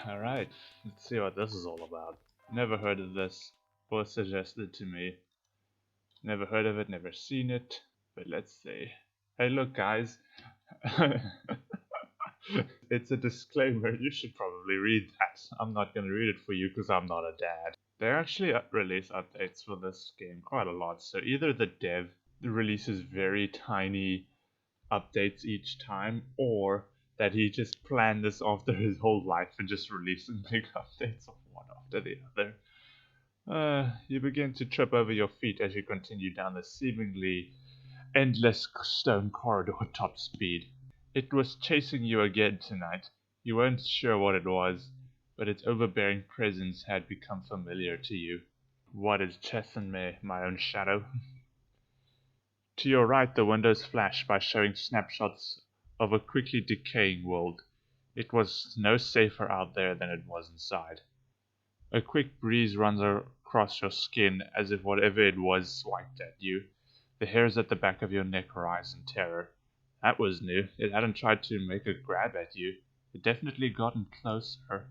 Alright, let's see what this is all about. Never heard of this. Was suggested to me. Never heard of it, never seen it. But let's see. Hey look guys. It's a disclaimer, you should probably read that. I'm not gonna read it for you because I'm not a dad. They actually release updates for this game quite a lot. So either the dev releases very tiny updates each time, or that he just planned this after his whole life and just releasing big updates of one after the other. You begin to trip over your feet as you continue down the seemingly endless stone corridor at top speed. It was chasing you again tonight. You weren't sure what it was, but its overbearing presence had become familiar to you. What is chasing me, my own shadow? To your right, the windows flash by showing snapshots of a quickly decaying world. It was no safer out there than it was inside. A quick breeze runs across your skin as if whatever it was swiped at you. The hairs at the back of your neck rise in terror. That was new. It hadn't tried to make a grab at you. It definitely gotten closer.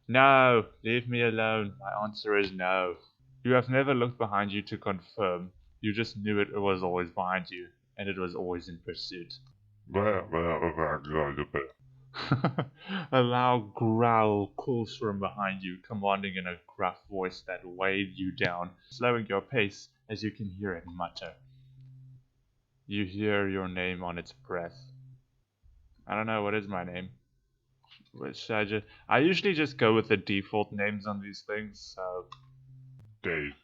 No! Leave me alone. My answer is no. You have never looked behind you to confirm. You just knew it was always behind you, and it was always in pursuit. A loud growl calls from behind you, commanding in a gruff voice that weighed you down, slowing your pace as you can hear it mutter. You hear your name on its breath. I don't know, what is my name? I usually just go with the default names on these things, so... Dave.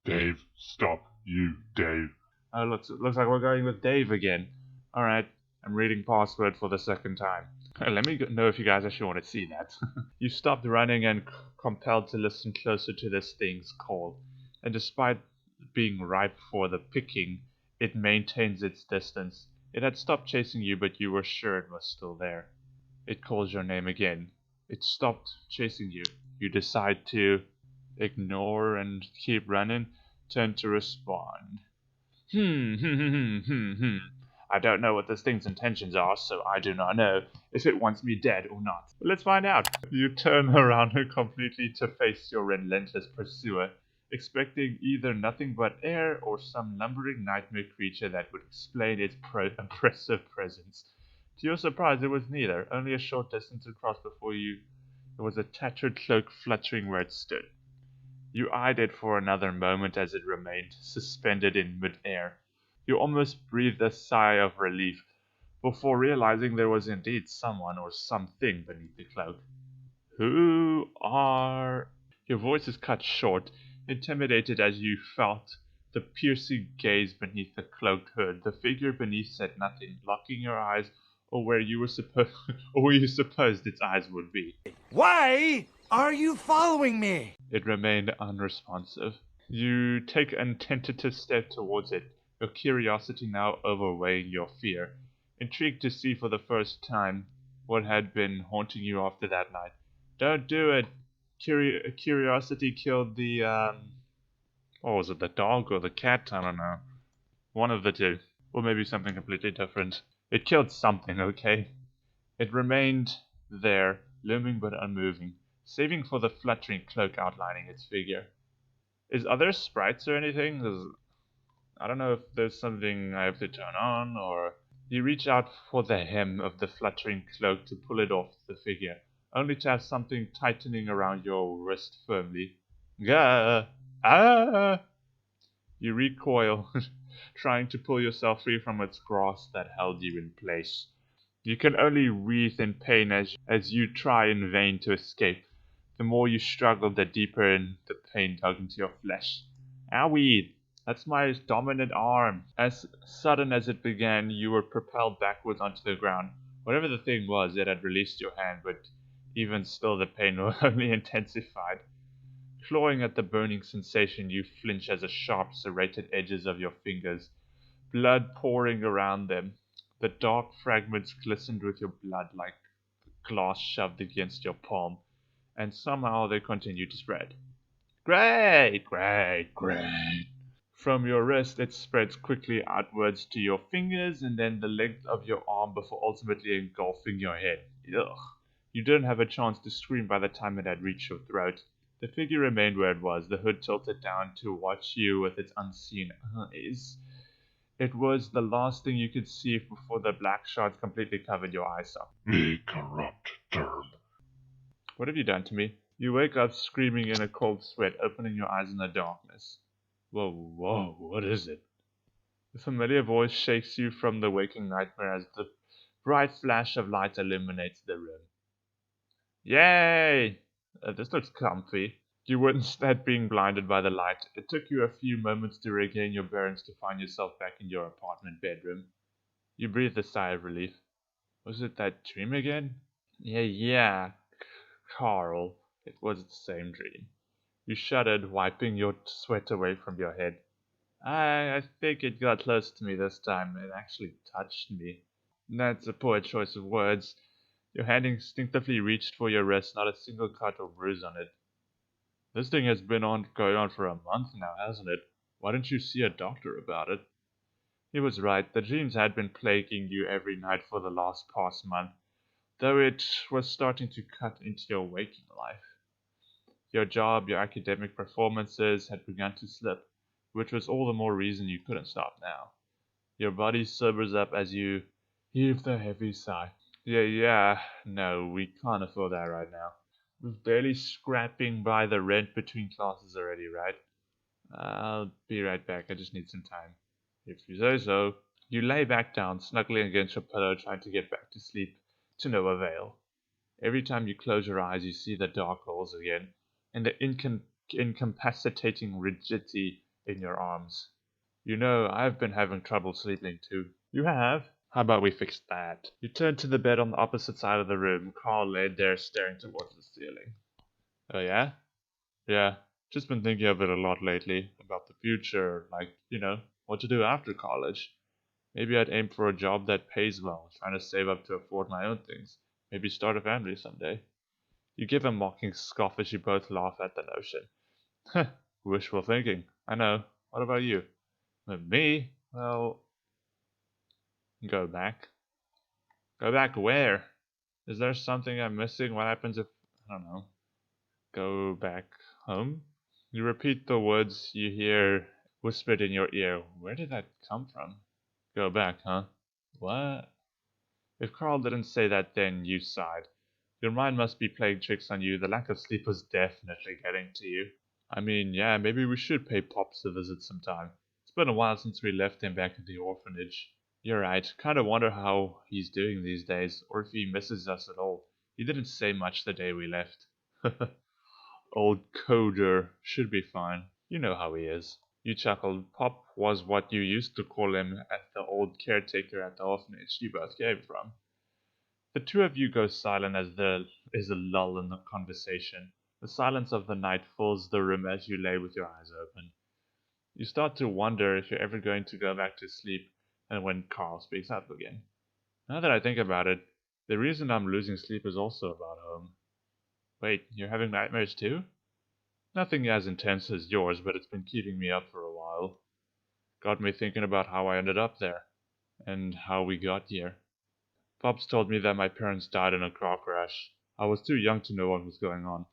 Dave, stop. You, Dave. Oh, looks like we're going with Dave again. Alright, I'm reading password for the second time. Let me know if you guys actually want to see that. You stopped running and compelled to listen closer to this thing's call. And despite being ripe for the picking, it maintains its distance. It had stopped chasing you, but you were sure it was still there. It calls your name again. It stopped chasing you. You decide to ignore and keep running. Turn to respond. I don't know what this thing's intentions are, so I do not know if it wants me dead or not. But let's find out. You turn around completely to face your relentless pursuer, expecting either nothing but air or some lumbering nightmare creature that would explain its oppressive presence. To your surprise, it was neither. Only a short distance across before you, there was a tattered cloak fluttering where it stood. You eyed it for another moment as it remained suspended in mid-air. You almost breathed a sigh of relief before realizing there was indeed someone or something beneath the cloak. Who are... Your voice is cut short, intimidated as you felt the piercing gaze beneath the cloaked hood. The figure beneath said nothing, locking your eyes or where you supposed its eyes would be. Why are you following me? It remained unresponsive. You take a tentative step towards it, your curiosity now overweighing your fear, intrigued to see for the first time what had been haunting you after that night. Don't do it! Curiosity killed the, what was it, the dog or the cat? I don't know. One of the two. Or maybe something completely different. It killed something, okay? It remained there, looming but unmoving, saving for the fluttering cloak outlining its figure. Are there sprites or anything? I don't know if there's something I have to turn on, or... You reach out for the hem of the fluttering cloak to pull it off the figure, only to have something tightening around your wrist firmly. Gah! Ah! You recoil, trying to pull yourself free from its grasp that held you in place. You can only writhe in pain as you try in vain to escape. The more you struggle, the deeper in the pain dug into your flesh. Owie! That's my dominant arm. As sudden as it began, you were propelled backwards onto the ground. Whatever the thing was, it had released your hand, but even still the pain was only intensified. Clawing at the burning sensation, you flinch as the sharp, serrated edges of your fingers, blood pouring around them. The dark fragments glistened with your blood like glass shoved against your palm, and somehow they continued to spread. Great, great, great. From your wrist, it spreads quickly outwards to your fingers and then the length of your arm before ultimately engulfing your head. Ugh. You didn't have a chance to scream by the time it had reached your throat. The figure remained where it was, the hood tilted down to watch you with its unseen eyes. It was the last thing you could see before the black shards completely covered your eyes up. Me corrupt derb. What have you done to me? You wake up screaming in a cold sweat, opening your eyes in the darkness. Whoa, what is it? The familiar voice shakes you from the waking nightmare as the bright flash of light illuminates the room. Yay! This looks comfy. You winced at being blinded by the light. It took you a few moments to regain your bearings to find yourself back in your apartment bedroom. You breathed a sigh of relief. Was it that dream again? Yeah, Carl. It was the same dream. You shuddered, wiping your sweat away from your head. I think it got close to me this time. It actually touched me. That's a poor choice of words. Your hand instinctively reached for your wrist, not a single cut or bruise on it. This thing has been going on for a month now, hasn't it? Why didn't you see a doctor about it? He was right. The dreams had been plaguing you every night for the past month, though it was starting to cut into your waking life. Your job, your academic performances had begun to slip, which was all the more reason you couldn't stop now. Your body sobers up as you heave the heavy sigh. No, we can't afford that right now. We're barely scrapping by the rent between classes already, right? I'll be right back, I just need some time. If you say so. You lay back down, snuggling against your pillow, trying to get back to sleep, to no avail. Every time you close your eyes, you see the dark holes again, and the incapacitating rigidity in your arms. You know, I've been having trouble sleeping too. You have? How about we fix that? You turned to the bed on the opposite side of the room. Carl lay there staring towards the ceiling. Oh yeah? Yeah. Just been thinking of it a lot lately. About the future, like, what to do after college. Maybe I'd aim for a job that pays well, trying to save up to afford my own things. Maybe start a family someday. You give a mocking scoff as you both laugh at the notion. Wishful thinking. I know. What about you? Me? Well, go back. Go back where? Is there something I'm missing? What happens if, I don't know, go back home? You repeat the words you hear whispered in your ear. Where did that come from? Go back, huh? What? If Carl didn't say that then, you sighed. Your mind must be playing tricks on you. The lack of sleep was definitely getting to you. I mean, yeah, maybe we should pay Pops a visit sometime. It's been a while since we left him back at the orphanage. You're right. Kinda wonder how he's doing these days, or if he misses us at all. He didn't say much the day we left. Old Coder should be fine. You know how he is. You chuckled. Pop was what you used to call him at the old caretaker at the orphanage you both came from. The two of you go silent as there is a lull in the conversation. The silence of the night fills the room as you lay with your eyes open. You start to wonder if you're ever going to go back to sleep, and when Carl speaks up again. Now that I think about it, the reason I'm losing sleep is also about home. Wait, you're having nightmares too? Nothing as intense as yours, but it's been keeping me up for a while. Got me thinking about how I ended up there, and how we got here. Pops told me that my parents died in a car crash. I was too young to know what was going on.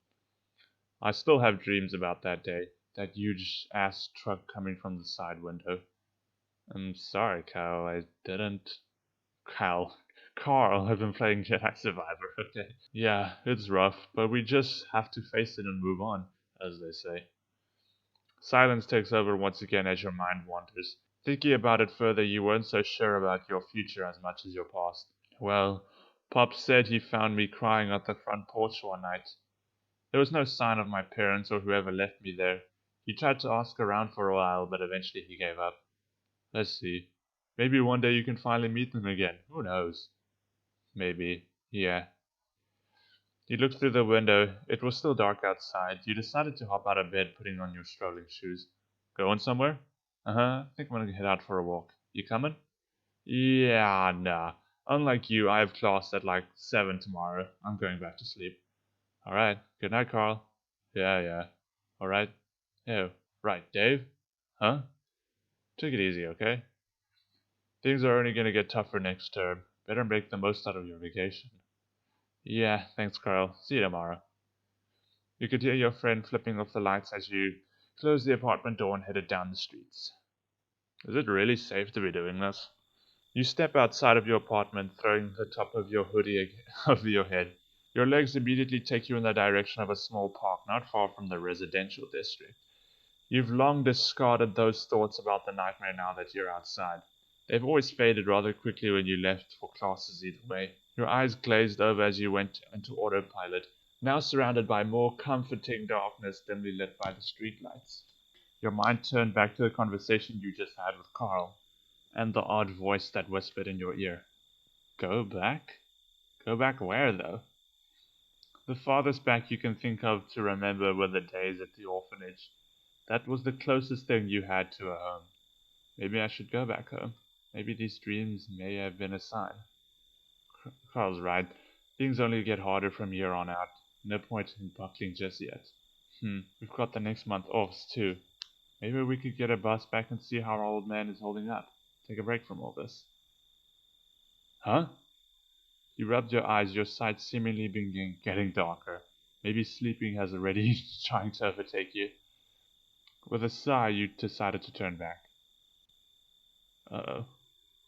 I still have dreams about that day, that huge ass truck coming from the side window. I'm sorry, Kyle, I didn't. Carl, I've been playing Jedi Survivor, okay? Yeah, it's rough, but we just have to face it and move on, as they say. Silence takes over once again as your mind wanders. Thinking about it further, you weren't so sure about your future as much as your past. Well, Pop said he found me crying at the front porch one night. There was no sign of my parents or whoever left me there. He tried to ask around for a while, but eventually he gave up. Let's see. Maybe one day you can finally meet them again. Who knows? Maybe. Yeah. You looked through the window. It was still dark outside. You decided to hop out of bed, putting on your strolling shoes. Going somewhere? Uh-huh. I think I'm gonna head out for a walk. You coming? Yeah, nah. Unlike you, I have class at like 7 tomorrow. I'm going back to sleep. Alright. Good night, Carl. Yeah. Alright. Oh, right. Dave? Huh? Take it easy, okay? Things are only gonna get tougher next term. Better make the most out of your vacation. Yeah, thanks, Carl. See you tomorrow. You could hear your friend flipping off the lights as you closed the apartment door and headed down the streets. Is it really safe to be doing this? You step outside of your apartment, throwing the top of your hoodie over your head. Your legs immediately take you in the direction of a small park not far from the residential district. You've long discarded those thoughts about the nightmare now that you're outside. They've always faded rather quickly when you left for classes either way. Your eyes glazed over as you went into autopilot, now surrounded by more comforting darkness dimly lit by the streetlights. Your mind turned back to the conversation you just had with Carl, and the odd voice that whispered in your ear. Go back? Go back where, though? The farthest back you can think of to remember were the days at the orphanage. That was the closest thing you had to a home. Maybe I should go back home. Maybe these dreams may have been a sign. Carl's right. Things only get harder from here on out. No point in buckling just yet. We've got the next month off, too. Maybe we could get a bus back and see how our old man is holding up. Take a break from all this. Huh? You rubbed your eyes, your sight seemingly getting darker. Maybe sleeping has already trying to overtake you. With a sigh, you decided to turn back. Uh-oh.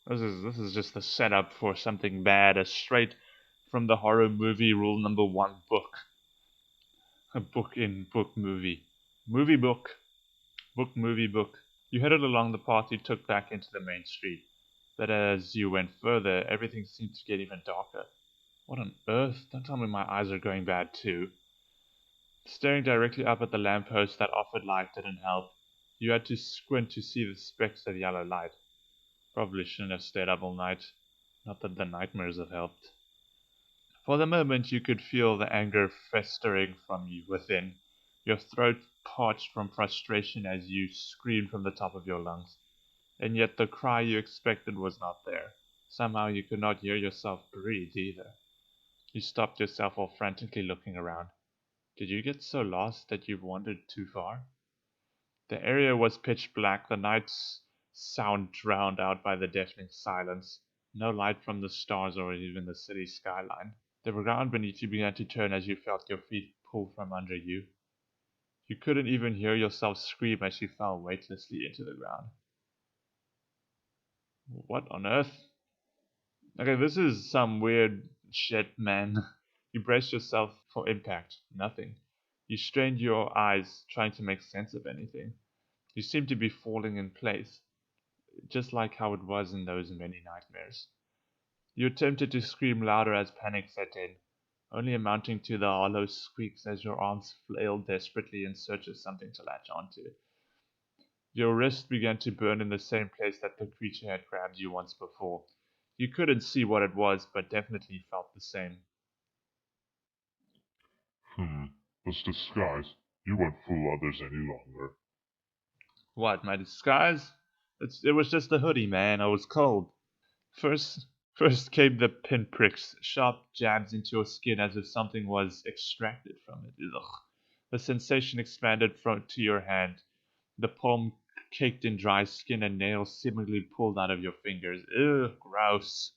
This is just the setup for something bad, as straight from the horror movie rule number one book. A book in book movie. Movie book. Book movie book. You headed along the path you took back into the main street. But as you went further, everything seemed to get even darker. What on earth? Don't tell me my eyes are going bad too. Staring directly up at the lamppost that offered light didn't help. You had to squint to see the specks of yellow light. Probably shouldn't have stayed up all night. Not that the nightmares have helped. For the moment you could feel the anger festering from you within. Your throat parched from frustration as you screamed from the top of your lungs. And yet the cry you expected was not there. Somehow you could not hear yourself breathe either. You stopped yourself while frantically looking around. Did you get so lost that you've wandered too far? The area was pitch black, the night's sound drowned out by the deafening silence. No light from the stars or even the city skyline. The ground beneath you began to turn as you felt your feet pull from under you. You couldn't even hear yourself scream as you fell weightlessly into the ground. What on earth? Okay, this is some weird shit, man. You braced yourself for impact. Nothing. You strained your eyes, trying to make sense of anything. You seemed to be falling in place, just like how it was in those many nightmares. You attempted to scream louder as panic set in, only amounting to the hollow squeaks as your arms flailed desperately in search of something to latch onto. Your wrist began to burn in the same place that the creature had grabbed you once before. You couldn't see what it was, but definitely felt the same. This disguise. You won't fool others any longer. What, my disguise? It was just a hoodie, man. I was cold. First, first came the pinpricks, sharp jabs into your skin as if something was extracted from it. Ugh. The sensation expanded to your hand, the palm caked in dry skin and nails seemingly pulled out of your fingers. Ugh, gross.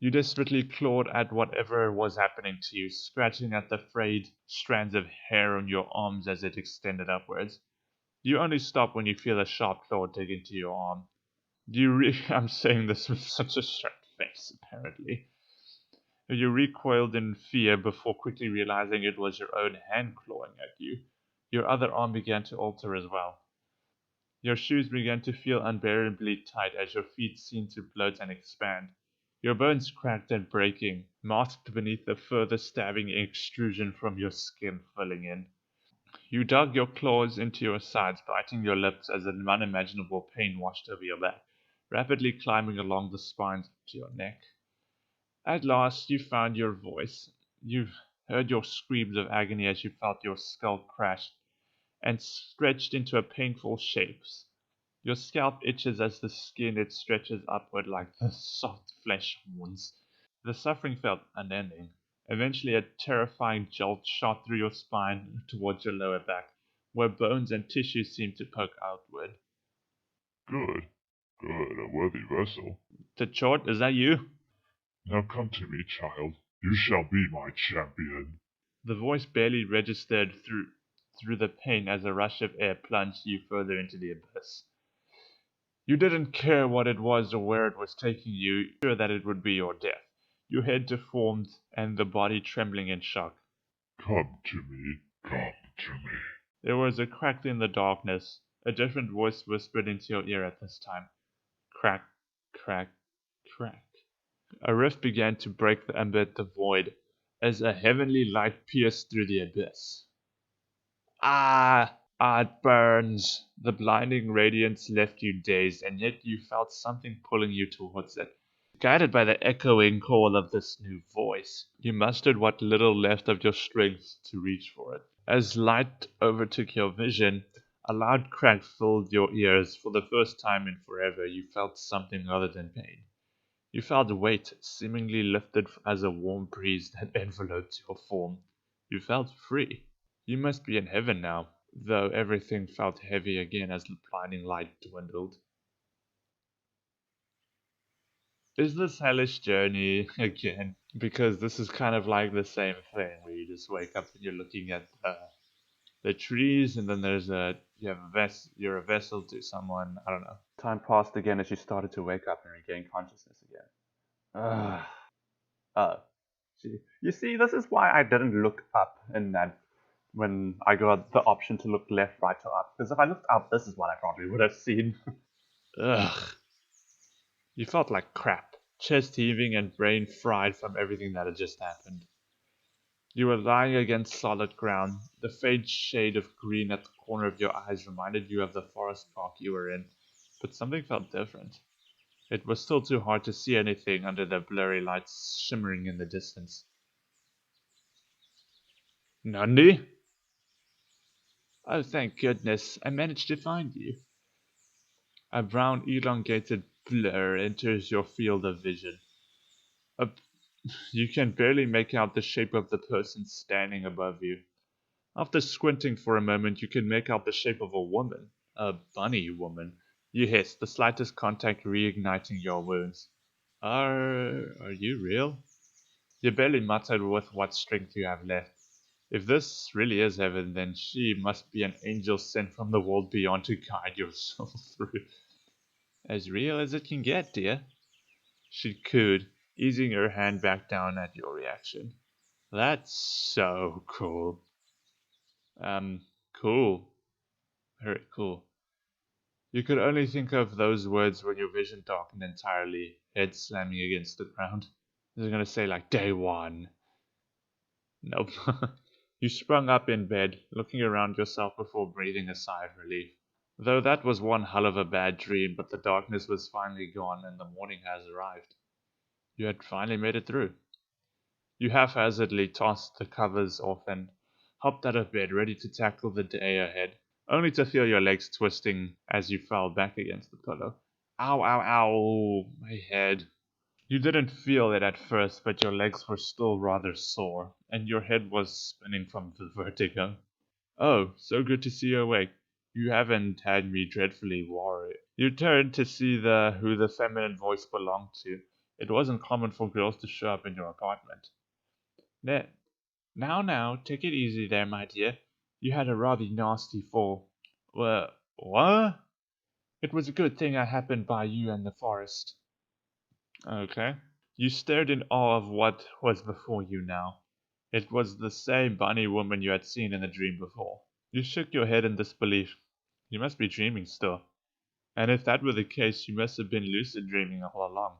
You desperately clawed at whatever was happening to you, scratching at the frayed strands of hair on your arms as it extended upwards. You only stop when you feel a sharp claw dig into your arm. I'm saying this with such a straight face, apparently. You recoiled in fear before quickly realizing it was your own hand clawing at you. Your other arm began to alter as well. Your shoes began to feel unbearably tight as your feet seemed to bloat and expand. Your bones cracked and breaking, masked beneath the further stabbing extrusion from your skin filling in. You dug your claws into your sides, biting your lips as an unimaginable pain washed over your back, rapidly climbing along the spines to your neck. At last you found your voice. You heard your screams of agony as you felt your skull crash and stretched into a painful shapes. Your scalp itches as the skin it stretches upward like the soft flesh wounds. The suffering felt unending. Eventually a terrifying jolt shot through your spine towards your lower back, where bones and tissue seemed to poke outward. Good. Good, a worthy vessel. Tachort, is that you? Now come to me, child. You shall be my champion. The voice barely registered through the pain as a rush of air plunged you further into the abyss. You didn't care what it was or where it was taking you, sure that it would be your death. Your head deformed and the body trembling in shock. Come to me, come to me. There was a crack in the darkness. A different voice whispered into your ear at this time. Crack, crack, crack. A rift began to break amid the void as a heavenly light pierced through the abyss. Ah, it burns. The blinding radiance left you dazed, and yet you felt something pulling you towards it. Guided by the echoing call of this new voice, you mustered what little left of your strength to reach for it. As light overtook your vision, a loud crack filled your ears. For the first time in forever, you felt something other than pain. You felt weight seemingly lifted as a warm breeze that enveloped your form. You felt free. You must be in heaven now, though everything felt heavy again as the blinding light dwindled. Is this hellish journey again? Because this is kind of like the same thing where you just wake up and you're looking at the trees, and then you're a vessel to someone. I don't know. Time passed again as you started to wake up and regain consciousness again. Oh, you see, this is why I didn't look up in that when I got the option to look left, right, or up. Because if I looked up, this is what I probably would have seen. Ugh. You felt like crap, chest heaving and brain fried from everything that had just happened. You were lying against solid ground. The faint shade of green at the corner of your eyes reminded you of the forest park you were in, but something felt different. It was still too hard to see anything under the blurry lights shimmering in the distance. Nandi? Oh, thank goodness, I managed to find you. A brown elongated blur enters your field of vision. A You can barely make out the shape of the person standing above you. After squinting for a moment, you can make out the shape of a woman. A bunny woman. You hiss, the slightest contact reigniting your wounds. Are you real? You barely muttered with what strength you have left. If this really is heaven, then she must be an angel sent from the world beyond to guide your soul through. As real as it can get, dear. She cooed, easing her hand back down at your reaction. That's so cool. Cool. Very cool. You could only think of those words when your vision darkened entirely, head slamming against the ground. I was gonna say like day one. Nope. You sprung up in bed, looking around yourself before breathing a sigh of relief. Though that was one hell of a bad dream, but the darkness was finally gone and the morning has arrived. You had finally made it through. You haphazardly tossed the covers off and hopped out of bed, ready to tackle the day ahead, only to feel your legs twisting as you fell back against the pillow. Ow, ow, ow, my head. You didn't feel it at first, but your legs were still rather sore, and your head was spinning from the vertigo. Oh, so good to see you awake. You haven't had me dreadfully worried. You turned to see who the feminine voice belonged to. It wasn't common for girls to show up in your apartment. Ne- now, take it easy there, my dear. You had a rather nasty fall. What? It was a good thing I happened by you and the forest. Okay. You stared in awe of what was before you now. It was the same bunny woman you had seen in the dream before. You shook your head in disbelief. You must be dreaming still. And if that were the case, you must have been lucid dreaming all along.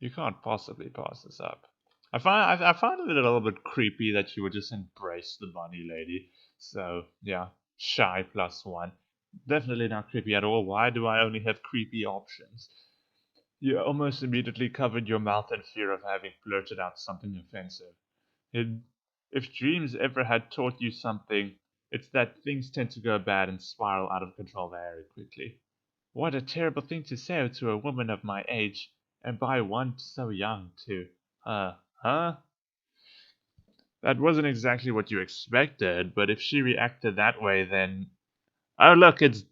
You can't possibly pass this up. I find it a little bit creepy that you would just embrace the bunny lady. So yeah, shy +1. Definitely not creepy at all. Why do I only have creepy options? You almost immediately covered your mouth in fear of having blurted out something offensive. It, if dreams ever had taught you something, it's that things tend to go bad and spiral out of control very quickly. What a terrible thing to say to a woman of my age, and by one so young, too. Huh? That wasn't exactly what you expected, but if she reacted that way, then. Oh, look, it's.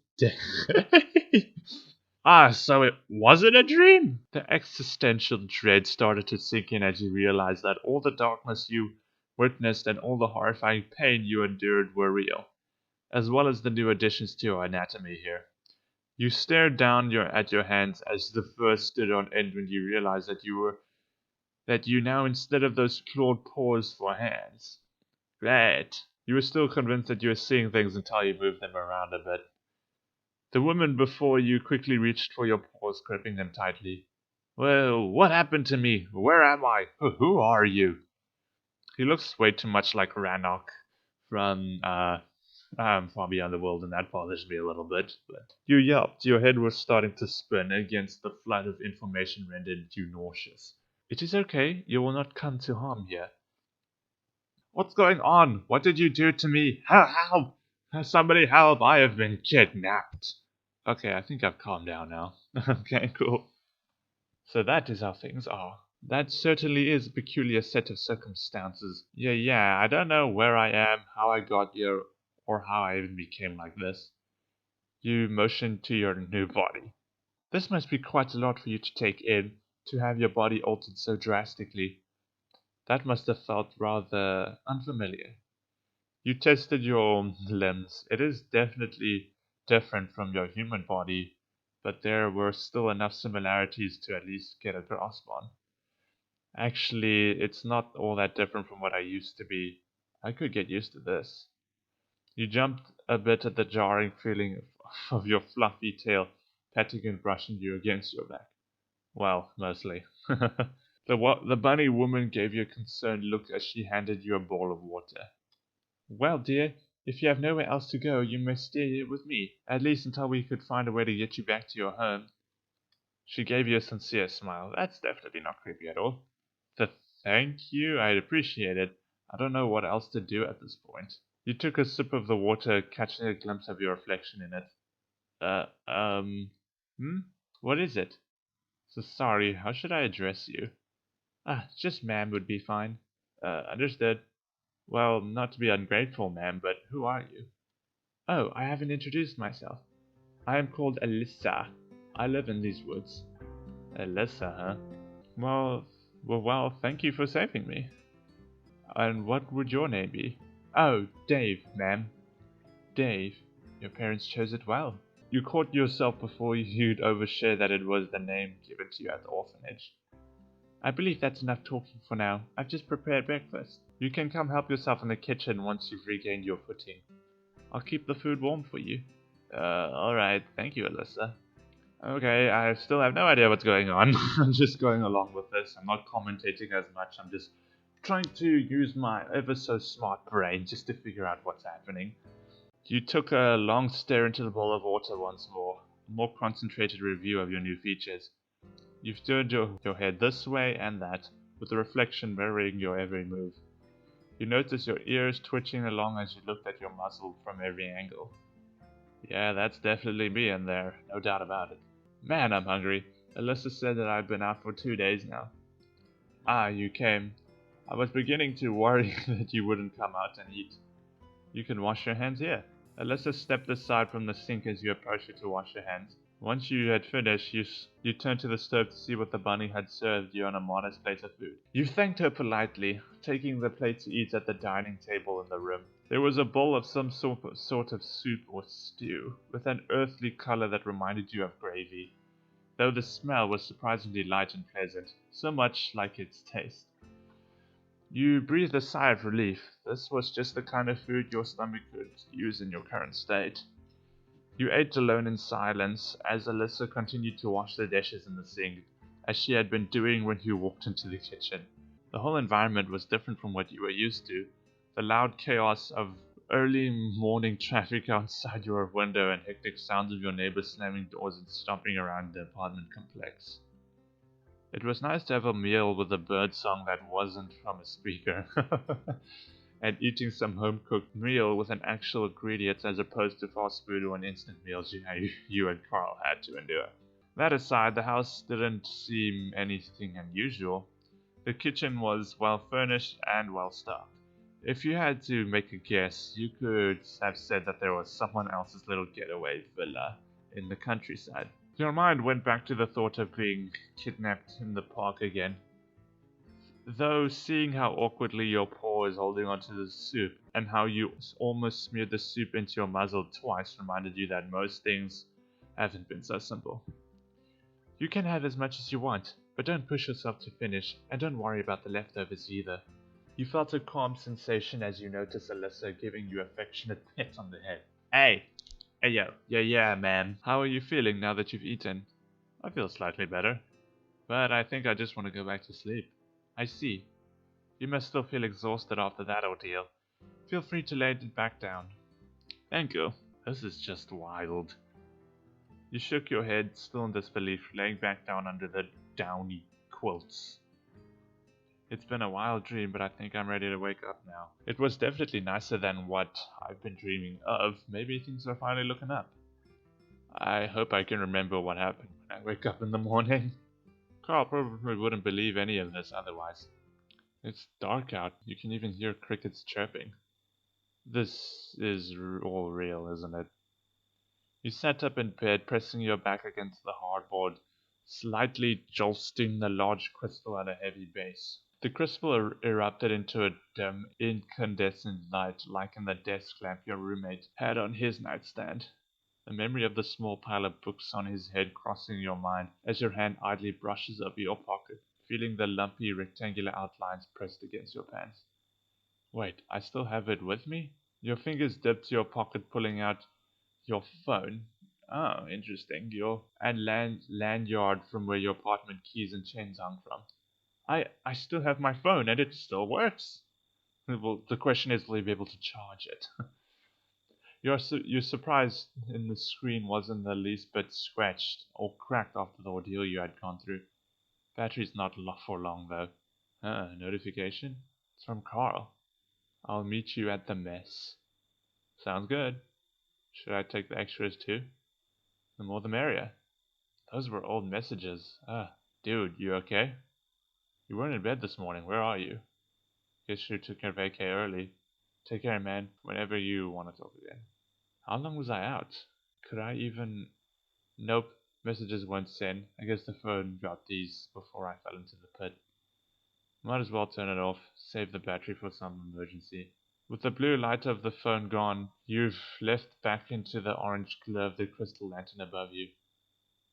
Ah, so it wasn't a dream? The existential dread started to sink in as you realized that all the darkness you witnessed and all the horrifying pain you endured were real, as well as the new additions to your anatomy here. You stared down at your hands as the fur stood on end when you realized that you now instead of those clawed paws for hands. Right. You were still convinced that you were seeing things until you moved them around a bit. The woman before you quickly reached for your paws, gripping them tightly. Well, what happened to me? Where am I? Who are you? He looks way too much like Rannoch from Far Beyond the World, and that bothers me a little bit. But you yelped. Your head was starting to spin against the flood of information rendered you nauseous. It is okay. You will not come to harm here. What's going on? What did you do to me? Help! Somebody help! I have been kidnapped. Okay, I think I've calmed down now. Okay, cool. So that is how things are. That certainly is a peculiar set of circumstances. Yeah, I don't know where I am, how I got here, or how I even became like this. You motioned to your new body. This must be quite a lot for you to take in, to have your body altered so drastically. That must have felt rather unfamiliar. You tested your limbs. It is definitely different from your human body, but there were still enough similarities to at least get a grasp on. Actually, it's not all that different from what I used to be. I could get used to this. You jumped a bit at the jarring feeling of your fluffy tail petting and brushing you against your back. Well, mostly. The bunny woman gave you a concerned look as she handed you a bowl of water. Well, dear, if you have nowhere else to go, you must stay here with me, at least until we could find a way to get you back to your home. She gave you a sincere smile. That's definitely not creepy at all. Thank you, I'd appreciate it. I don't know what else to do at this point. You took a sip of the water, catching a glimpse of your reflection in it. Uh, um, hmm? What is it? So sorry, how should I address you? Ah, just ma'am would be fine. Understood. Well, not to be ungrateful, ma'am, but who are you? Oh, I haven't introduced myself. I am called Alyssa. I live in these woods. Alyssa, huh? Well, thank you for saving me. And what would your name be? Oh, Dave, ma'am. Dave. Your parents chose it well. You caught yourself before you'd overshare that it was the name given to you at the orphanage. I believe that's enough talking for now. I've just prepared breakfast. You can come help yourself in the kitchen once you've regained your footing. I'll keep the food warm for you. Alright. Thank you, Alyssa. Okay, I still have no idea what's going on. I'm just going along with this. I'm not commentating as much. I'm just trying to use my ever so smart brain just to figure out what's happening. You took a long stare into the bowl of water once more, a more concentrated review of your new features. You've turned your head this way and that, with the reflection mirroring your every move. You notice your ears twitching along as you looked at your muzzle from every angle. Yeah, that's definitely me in there, no doubt about it. Man, I'm hungry. Alyssa said that I've been out for 2 days now. Ah, you came. I was beginning to worry that you wouldn't come out and eat. You can wash your hands here. Alyssa stepped aside from the sink as you approached her to wash your hands. Once you had finished, you turned to the stove to see what the bunny had served you on a modest plate of food. You thanked her politely, taking the plate to eat at the dining table in the room. There was a bowl of some sort of soup or stew, with an earthly color that reminded you of gravy, though the smell was surprisingly light and pleasant, so much like its taste. You breathed a sigh of relief. This was just the kind of food your stomach could use in your current state. You ate alone in silence as Alyssa continued to wash the dishes in the sink, as she had been doing when you walked into the kitchen. The whole environment was different from what you were used to. The loud chaos of early morning traffic outside your window and hectic sounds of your neighbors slamming doors and stomping around the apartment complex. It was nice to have a meal with a bird song that wasn't from a speaker. And eating some home cooked meal with an actual ingredient as opposed to fast food or an instant meals you and Carl had to endure. That aside, the house didn't seem anything unusual. The kitchen was well furnished and well stocked. If you had to make a guess, you could have said that there was someone else's little getaway villa in the countryside. Your mind went back to the thought of being kidnapped in the park again. Though seeing how awkwardly your paw is holding onto the soup, and how you almost smeared the soup into your muzzle twice reminded you that most things haven't been so simple. You can have as much as you want, but don't push yourself to finish, and don't worry about the leftovers either. You felt a calm sensation as you noticed Alyssa giving you affectionate pet on the head. Hey! Hey yo, yeah, ma'am. How are you feeling now that you've eaten? I feel slightly better, but I think I just want to go back to sleep. I see. You must still feel exhausted after that ordeal. Feel free to lay it back down. Thank you. This is just wild. You shook your head, still in disbelief, laying back down under the downy quilts. It's been a wild dream, but I think I'm ready to wake up now. It was definitely nicer than what I've been dreaming of. Maybe things are finally looking up. I hope I can remember what happened when I wake up in the morning. Carl probably wouldn't believe any of this otherwise. It's dark out. You can even hear crickets chirping. This is all real, isn't it? You sat up in bed, pressing your back against the hardboard, slightly jolting the large crystal at a heavy base. The crystal erupted into a dim, incandescent light, like in the desk lamp your roommate had on his nightstand. The memory of the small pile of books on his head crossing your mind as your hand idly brushes over your pocket, feeling the lumpy rectangular outlines pressed against your pants. Wait, I still have it with me? Your fingers dipped to your pocket, pulling out your phone. Oh, interesting. Your and lanyard from where your apartment keys and chains hung from. I still have my phone and it still works. Well, the question is, will you be able to charge it? You're surprised in the screen wasn't the least bit scratched or cracked after the ordeal you had gone through. Battery's not for long though. Notification? It's from Carl. I'll meet you at the mess. Sounds good. Should I take the extras too? The more the merrier. Those were old messages. Dude, you okay? You weren't in bed this morning. Where are you? Guess you took your vacay early. Take care, man. Whenever you want to talk again. How long was I out? Could I even... Nope. Messages weren't sent. I guess the phone got these before I fell into the pit. Might as well turn it off. Save the battery for some emergency. With the blue light of the phone gone, you've left back into the orange glow of the crystal lantern above you.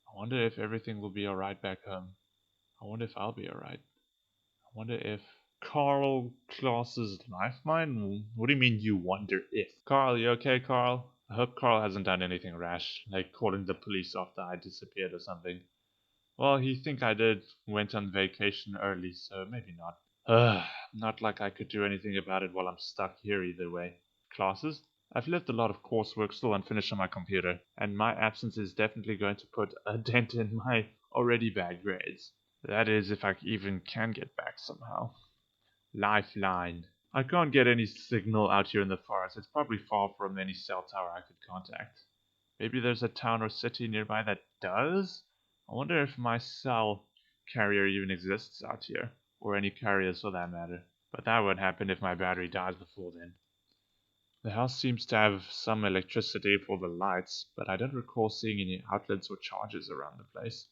I wonder if everything will be alright back home. I wonder if I'll be alright. I wonder if... Carl Klaus's life mine? What do you mean you wonder if? Carl, you okay, Carl? I hope Carl hasn't done anything rash, like calling the police after I disappeared or something. Well, he think I did. Went on vacation early, so maybe not. Not like I could do anything about it while I'm stuck here either way. Classes? I've left a lot of coursework still unfinished on my computer, and my absence is definitely going to put a dent in my already bad grades. That is, if I even can get back somehow. Lifeline. I can't get any signal out here in the forest. It's probably far from any cell tower I could contact. Maybe there's a town or city nearby that does? I wonder if my cell carrier even exists out here, or any carriers for that matter. But that would happen if my battery dies before then. The house seems to have some electricity for the lights, but I don't recall seeing any outlets or chargers around the place.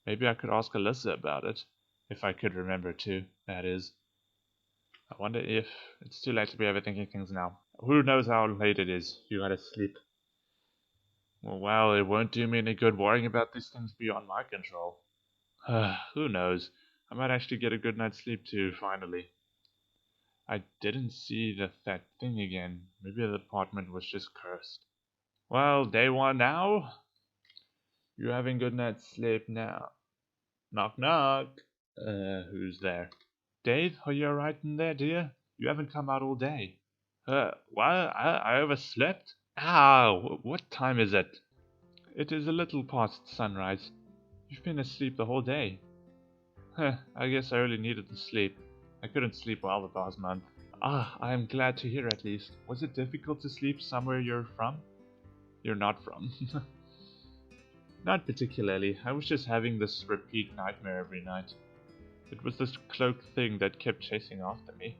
Maybe I could ask Alyssa about it, if I could remember to, that is. I wonder if it's too late to be overthinking things now. Who knows how late it is? You gotta sleep. Well, it won't do me any good worrying about these things beyond my control. Who knows? I might actually get a good night's sleep too, finally. I didn't see that thing again. Maybe the apartment was just cursed. Well, day one now? You having good night's sleep now? Knock knock. Who's there? Dave, are you alright in there, dear? You haven't come out all day. What? I overslept? What time is it? It is a little past sunrise. You've been asleep the whole day. I guess I really needed the sleep. I couldn't sleep well the past month. I am glad to hear at least. Was it difficult to sleep somewhere you're from? You're not from. Not particularly. I was just having this repeat nightmare every night. It was this cloaked thing that kept chasing after me.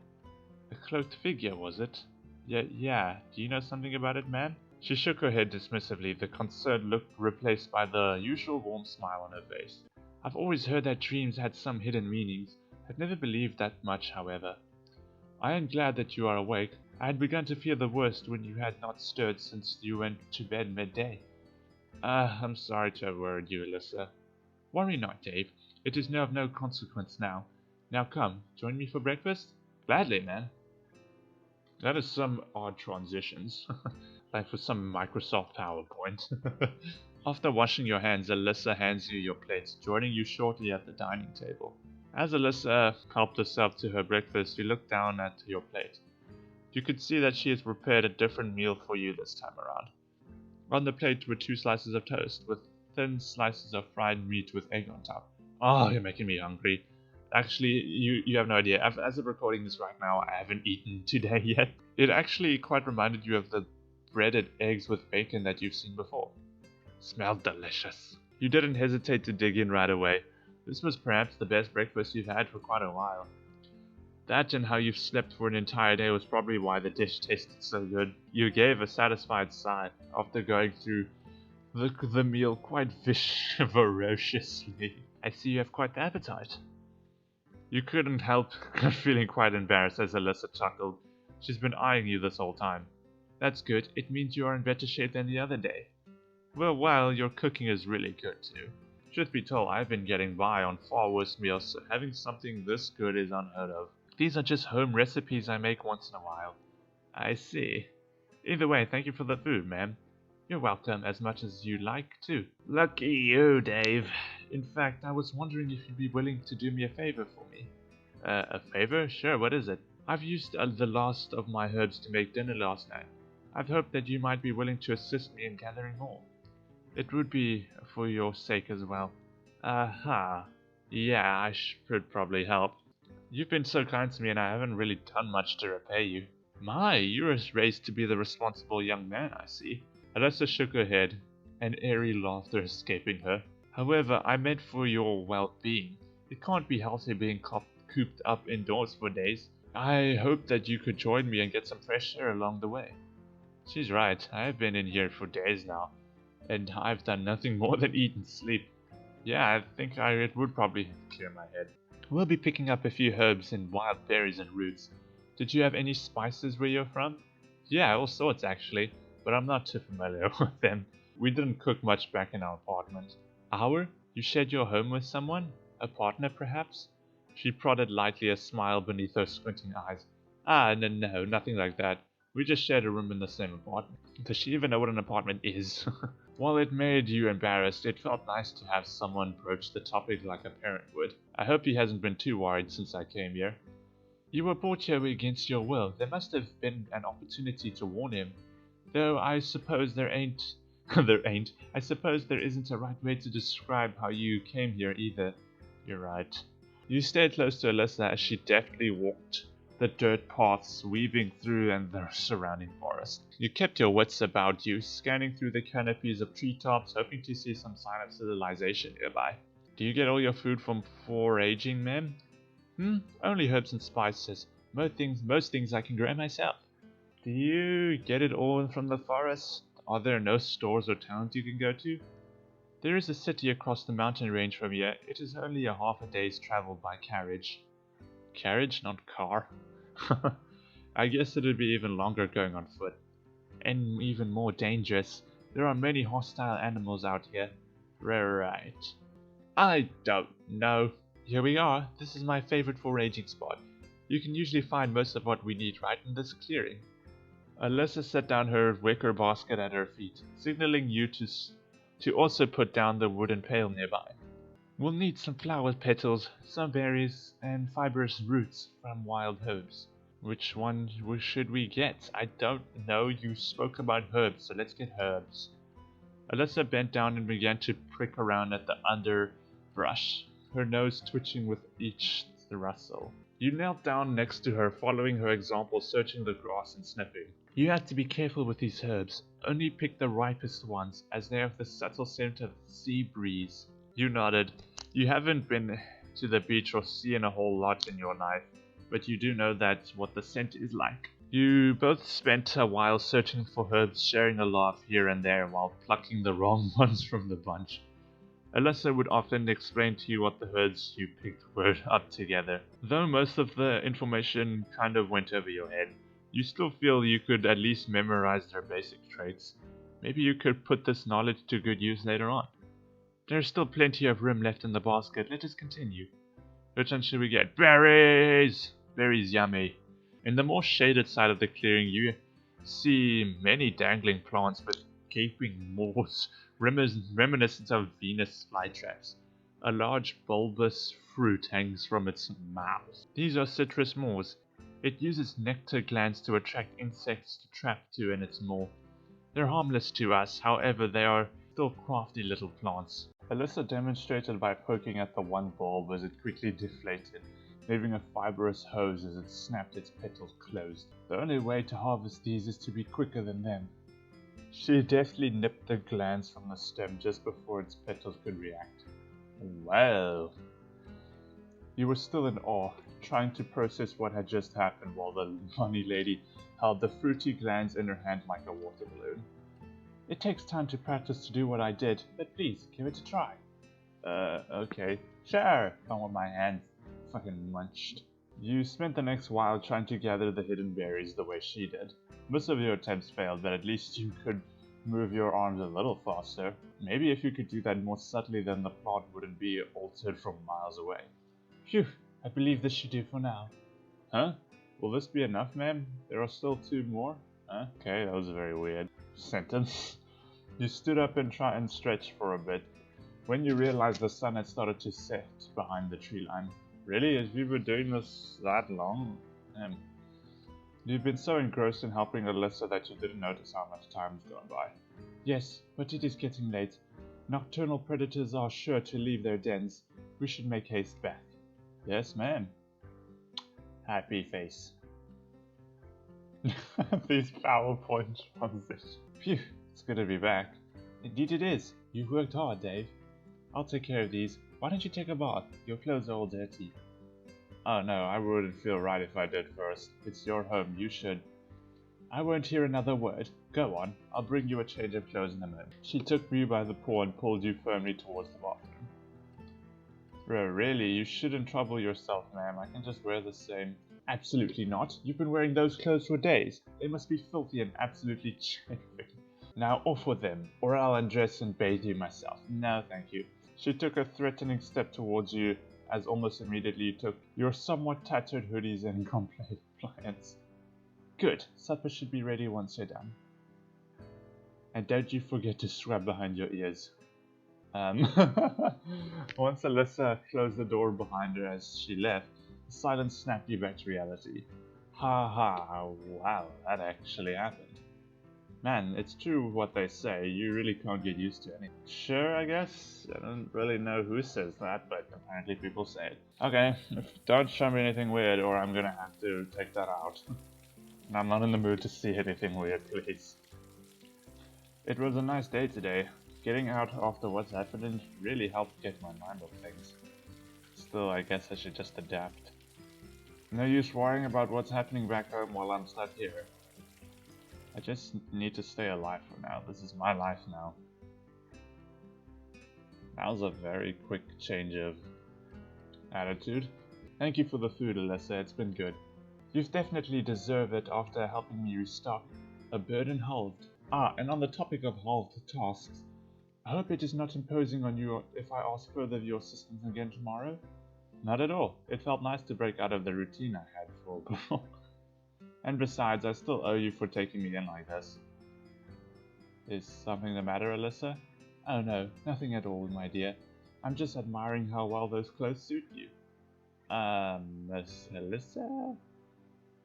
A cloaked figure, was it? Yeah. Do you know something about it, man? She shook her head dismissively, the concerned look replaced by the usual warm smile on her face. I've always heard that dreams had some hidden meanings. I've never believed that much, however. I am glad that you are awake. I had begun to fear the worst when you had not stirred since you went to bed midday. I'm sorry to have worried you, Alyssa. Worry not, Dave. It is of no consequence now. Now come, join me for breakfast? Gladly, man. That is some odd transitions. Like for some Microsoft PowerPoint. After washing your hands, Alyssa hands you your plates, joining you shortly at the dining table. As Alyssa helped herself to her breakfast, you looked down at your plate. You could see that she has prepared a different meal for you this time around. On the plate were 2 slices of toast, with thin slices of fried meat with egg on top. Oh, you're making me hungry. Actually, you have no idea. As of recording this right now, I haven't eaten today yet. It actually quite reminded you of the breaded eggs with bacon that you've seen before. Smelled delicious. You didn't hesitate to dig in right away. This was perhaps the best breakfast you've had for quite a while. That and how you've slept for an entire day was probably why the dish tasted so good. You gave a satisfied sigh after going through the meal quite ferociously. I see you have quite the appetite. You couldn't help feeling quite embarrassed as Alyssa chuckled. She's been eyeing you this whole time. That's good. It means you are in better shape than the other day. Well, your cooking is really good too. Truth be told, I've been getting by on far worse meals, so having something this good is unheard of. These are just home recipes I make once in a while. I see. Either way, thank you for the food, ma'am. You're welcome, as much as you like to. Lucky you, Dave. In fact, I was wondering if you'd be willing to do me a favor for me. A favor? Sure, what is it? I've used the last of my herbs to make dinner last night. I've hoped that you might be willing to assist me in gathering more. It would be for your sake as well. Aha. Yeah, I should probably help. You've been so kind to me and I haven't really done much to repay you. My, you're raised to be the responsible young man, I see. Alyssa shook her head, an airy laughter escaping her. However, I meant for your well-being. It can't be healthy being cooped up indoors for days. I hope that you could join me and get some fresh air along the way. She's right, I've been in here for days now, and I've done nothing more than eat and sleep. Yeah, I think it would probably clear my head. We'll be picking up a few herbs and wild berries and roots. Did you have any spices where you're from? Yeah, all sorts actually, but I'm not too familiar with them. We didn't cook much back in our apartment. Our? You shared your home with someone? A partner, perhaps? She prodded lightly, a smile beneath her squinting eyes. No, nothing like that. We just shared a room in the same apartment. Does she even know what an apartment is? While it made you embarrassed, it felt nice to have someone broach the topic like a parent would. I hope he hasn't been too worried since I came here. You were brought here against your will. There must have been an opportunity to warn him. Though I suppose there ain't. I suppose there isn't a right way to describe how you came here either. You're right. You stayed close to Alyssa as she deftly walked the dirt paths weaving through and the surrounding forest. You kept your wits about you, scanning through the canopies of treetops, hoping to see some sign of civilization nearby. Do you get all your food from foraging, ma'am? Only herbs and spices. Most things I can grow myself. Do you get it all from the forest? Are there no stores or towns you can go to? There is a city across the mountain range from here. It is only a half a day's travel by carriage. Carriage, not car. I guess it'd be even longer going on foot. And even more dangerous. There are many hostile animals out here. Right. I don't know. Here we are. This is my favorite foraging spot. You can usually find most of what we need right in this clearing. Alyssa set down her wicker basket at her feet, signaling you to also put down the wooden pail nearby. We'll need some flower petals, some berries, and fibrous roots from wild herbs. Which one should we get? I don't know. You spoke about herbs, so let's get herbs. Alyssa bent down and began to prick around at the underbrush, her nose twitching with each rustle. You knelt down next to her, following her example, searching the grass and sniffing. You have to be careful with these herbs. Only pick the ripest ones, as they have the subtle scent of the sea breeze. You nodded. You haven't been to the beach or sea in a whole lot in your life, but you do know that's what the scent is like. You both spent a while searching for herbs, sharing a laugh here and there while plucking the wrong ones from the bunch. Alyssa would often explain to you what the herbs you picked were up together. Though most of the information kind of went over your head, you still feel you could at least memorize their basic traits. Maybe you could put this knowledge to good use later on. There's still plenty of room left in the basket. Let us continue. Which one should we get? Berries! Berries yummy. In the more shaded side of the clearing, you see many dangling plants with gaping maws reminiscent of Venus flytraps. A large bulbous fruit hangs from its mouth. These are citrus maws. It uses nectar glands to attract insects to trap to in its maw. They're harmless to us, however they are still crafty little plants. Alyssa demonstrated by poking at the one bulb as it quickly deflated, leaving a fibrous hose as it snapped its petals closed. The only way to harvest these is to be quicker than them. She deftly nipped the glands from the stem just before its petals could react. Well. You were still in awe, trying to process what had just happened while the bunny lady held the fruity glands in her hand like a water balloon. It takes time to practice to do what I did, but please, give it a try. Okay. Sure, come with my hands. Fucking munched. You spent the next while trying to gather the hidden berries the way she did. Most of your attempts failed, but at least you could move your arms a little faster. Maybe if you could do that more subtly, then the plant wouldn't be altered from miles away. Phew, I believe this should do for now. Huh? Will this be enough, ma'am? There are still 2 more? Huh? Okay, that was a very weird sentence. You stood up and tried and stretched for a bit, when you realized the sun had started to set behind the tree line. Really? As we were doing this that long? You've been so engrossed in helping Alyssa that you didn't notice how much time's gone by. Yes, but it is getting late. Nocturnal predators are sure to leave their dens. We should make haste back. Yes, ma'am. Happy face. These PowerPoint transitions. Phew, it's good to be back. Indeed it is. You've worked hard, Dave. I'll take care of these. Why don't you take a bath? Your clothes are all dirty. Oh no, I wouldn't feel right if I did first. It's your home, you should. I won't hear another word. Go on, I'll bring you a change of clothes in a moment. She took you by the paw and pulled you firmly towards the bathroom. Really, you shouldn't trouble yourself, ma'am. I can just wear the same. Absolutely not. You've been wearing those clothes for days. They must be filthy and absolutely chafing. Now off with them, or I'll undress and bathe you myself. No, thank you. She took a threatening step towards you, as almost immediately you took your somewhat tattered hoodies and compliance. Good. Supper should be ready once you're done. And don't you forget to scrub behind your ears. Once Alyssa closed the door behind her as she left, the silence snapped you back to reality. Ha ha, wow, that actually happened. Man, it's true what they say, you really can't get used to anything. Sure, I guess. I don't really know who says that, but apparently people say it. Okay, don't show me anything weird or I'm gonna have to take that out. And I'm not in the mood to see anything weird, please. It was a nice day today. Getting out after what's happened really helped get my mind off things. Still, I guess I should just adapt. No use worrying about what's happening back home while I'm stuck here. I just need to stay alive for now. This is my life now. That was a very quick change of attitude. Thank you for the food, Alyssa. It's been good. You've definitely deserved it after helping me restock. A burden halved. Ah, and on the topic of halved tasks, I hope it is not imposing on you if I ask further of your assistance again tomorrow? Not at all. It felt nice to break out of the routine I had for before. And besides, I still owe you for taking me in like this. Is something the matter, Alyssa? Oh no, nothing at all, my dear. I'm just admiring how well those clothes suit you. Miss Alyssa?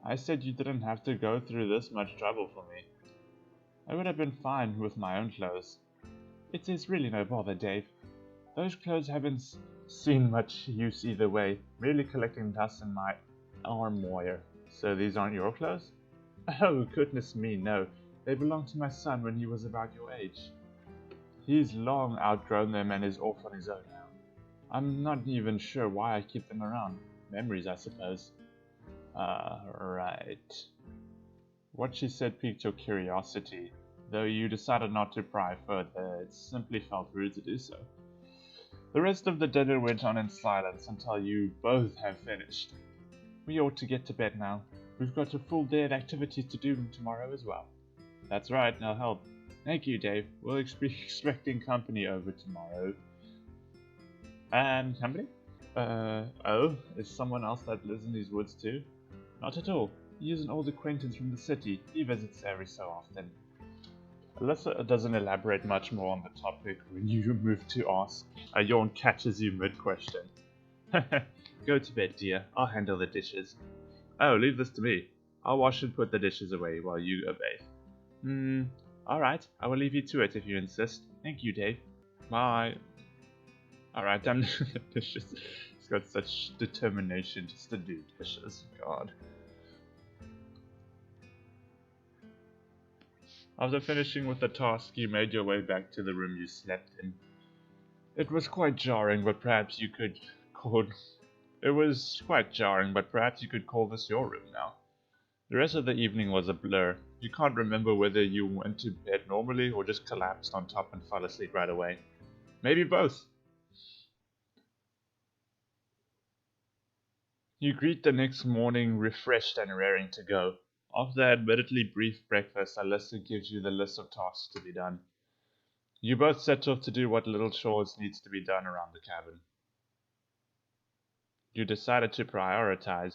I said you didn't have to go through this much trouble for me. I would have been fine with my own clothes. It is really no bother, Dave. Those clothes haven't seen much use either way, merely collecting dust in my armoire. So these aren't your clothes? Oh, goodness me, no. They belonged to my son when he was about your age. He's long outgrown them and is off on his own now. I'm not even sure why I keep them around. Memories, I suppose. Right. What she said piqued your curiosity, though you decided not to pry further. It simply felt rude to do so. The rest of the dinner went on in silence until you both have finished. We ought to get to bed now. We've got a full day of activities to do tomorrow as well. That's right, I'll help. Thank you, Dave. We'll be expecting company over tomorrow. And company? Oh, is someone else that lives in these woods too? Not at all. He is an old acquaintance from the city. He visits every so often. Alyssa doesn't elaborate much more on the topic when you move to ask. A yawn catches you mid-question. Go to bed, dear. I'll handle the dishes. Oh, leave this to me. I'll wash and put the dishes away while you obey. Alright. I will leave you to it if you insist. Thank you, Dave. Bye. Alright, I'm the dishes. He's got such determination just to do dishes. God. After finishing with the task, you made your way back to the room you slept in. It was quite jarring, but perhaps you could call... It was quite jarring, but perhaps you could call this your room now. The rest of the evening was a blur. You can't remember whether you went to bed normally or just collapsed on top and fell asleep right away. Maybe both. You greet the next morning refreshed and raring to go. After the admittedly brief breakfast, Alyssa gives you the list of tasks to be done. You both set off to do what little chores needs to be done around the cabin. You decided to prioritize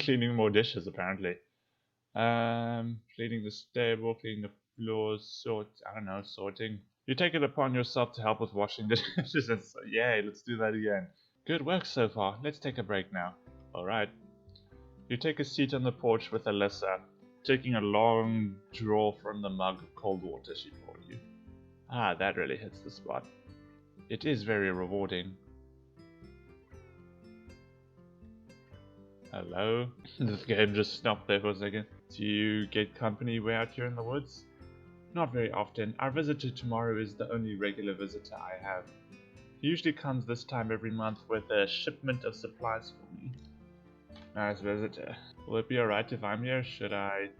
cleaning more dishes, apparently. Cleaning the stable, cleaning the floors, sorting. You take it upon yourself to help with washing the dishes, and so, yay, let's do that again. Good work so far. Let's take a break now. Alright. You take a seat on the porch with Alyssa, taking a long draw from the mug of cold water she poured you. Ah, that really hits the spot. It is very rewarding. Hello? This game just stopped there for a second. Do you get company way out here in the woods? Not very often. Our visitor tomorrow is the only regular visitor I have. He usually comes this time every month with a shipment of supplies for me. Nice visitor. Will it be alright if I'm here? Should I?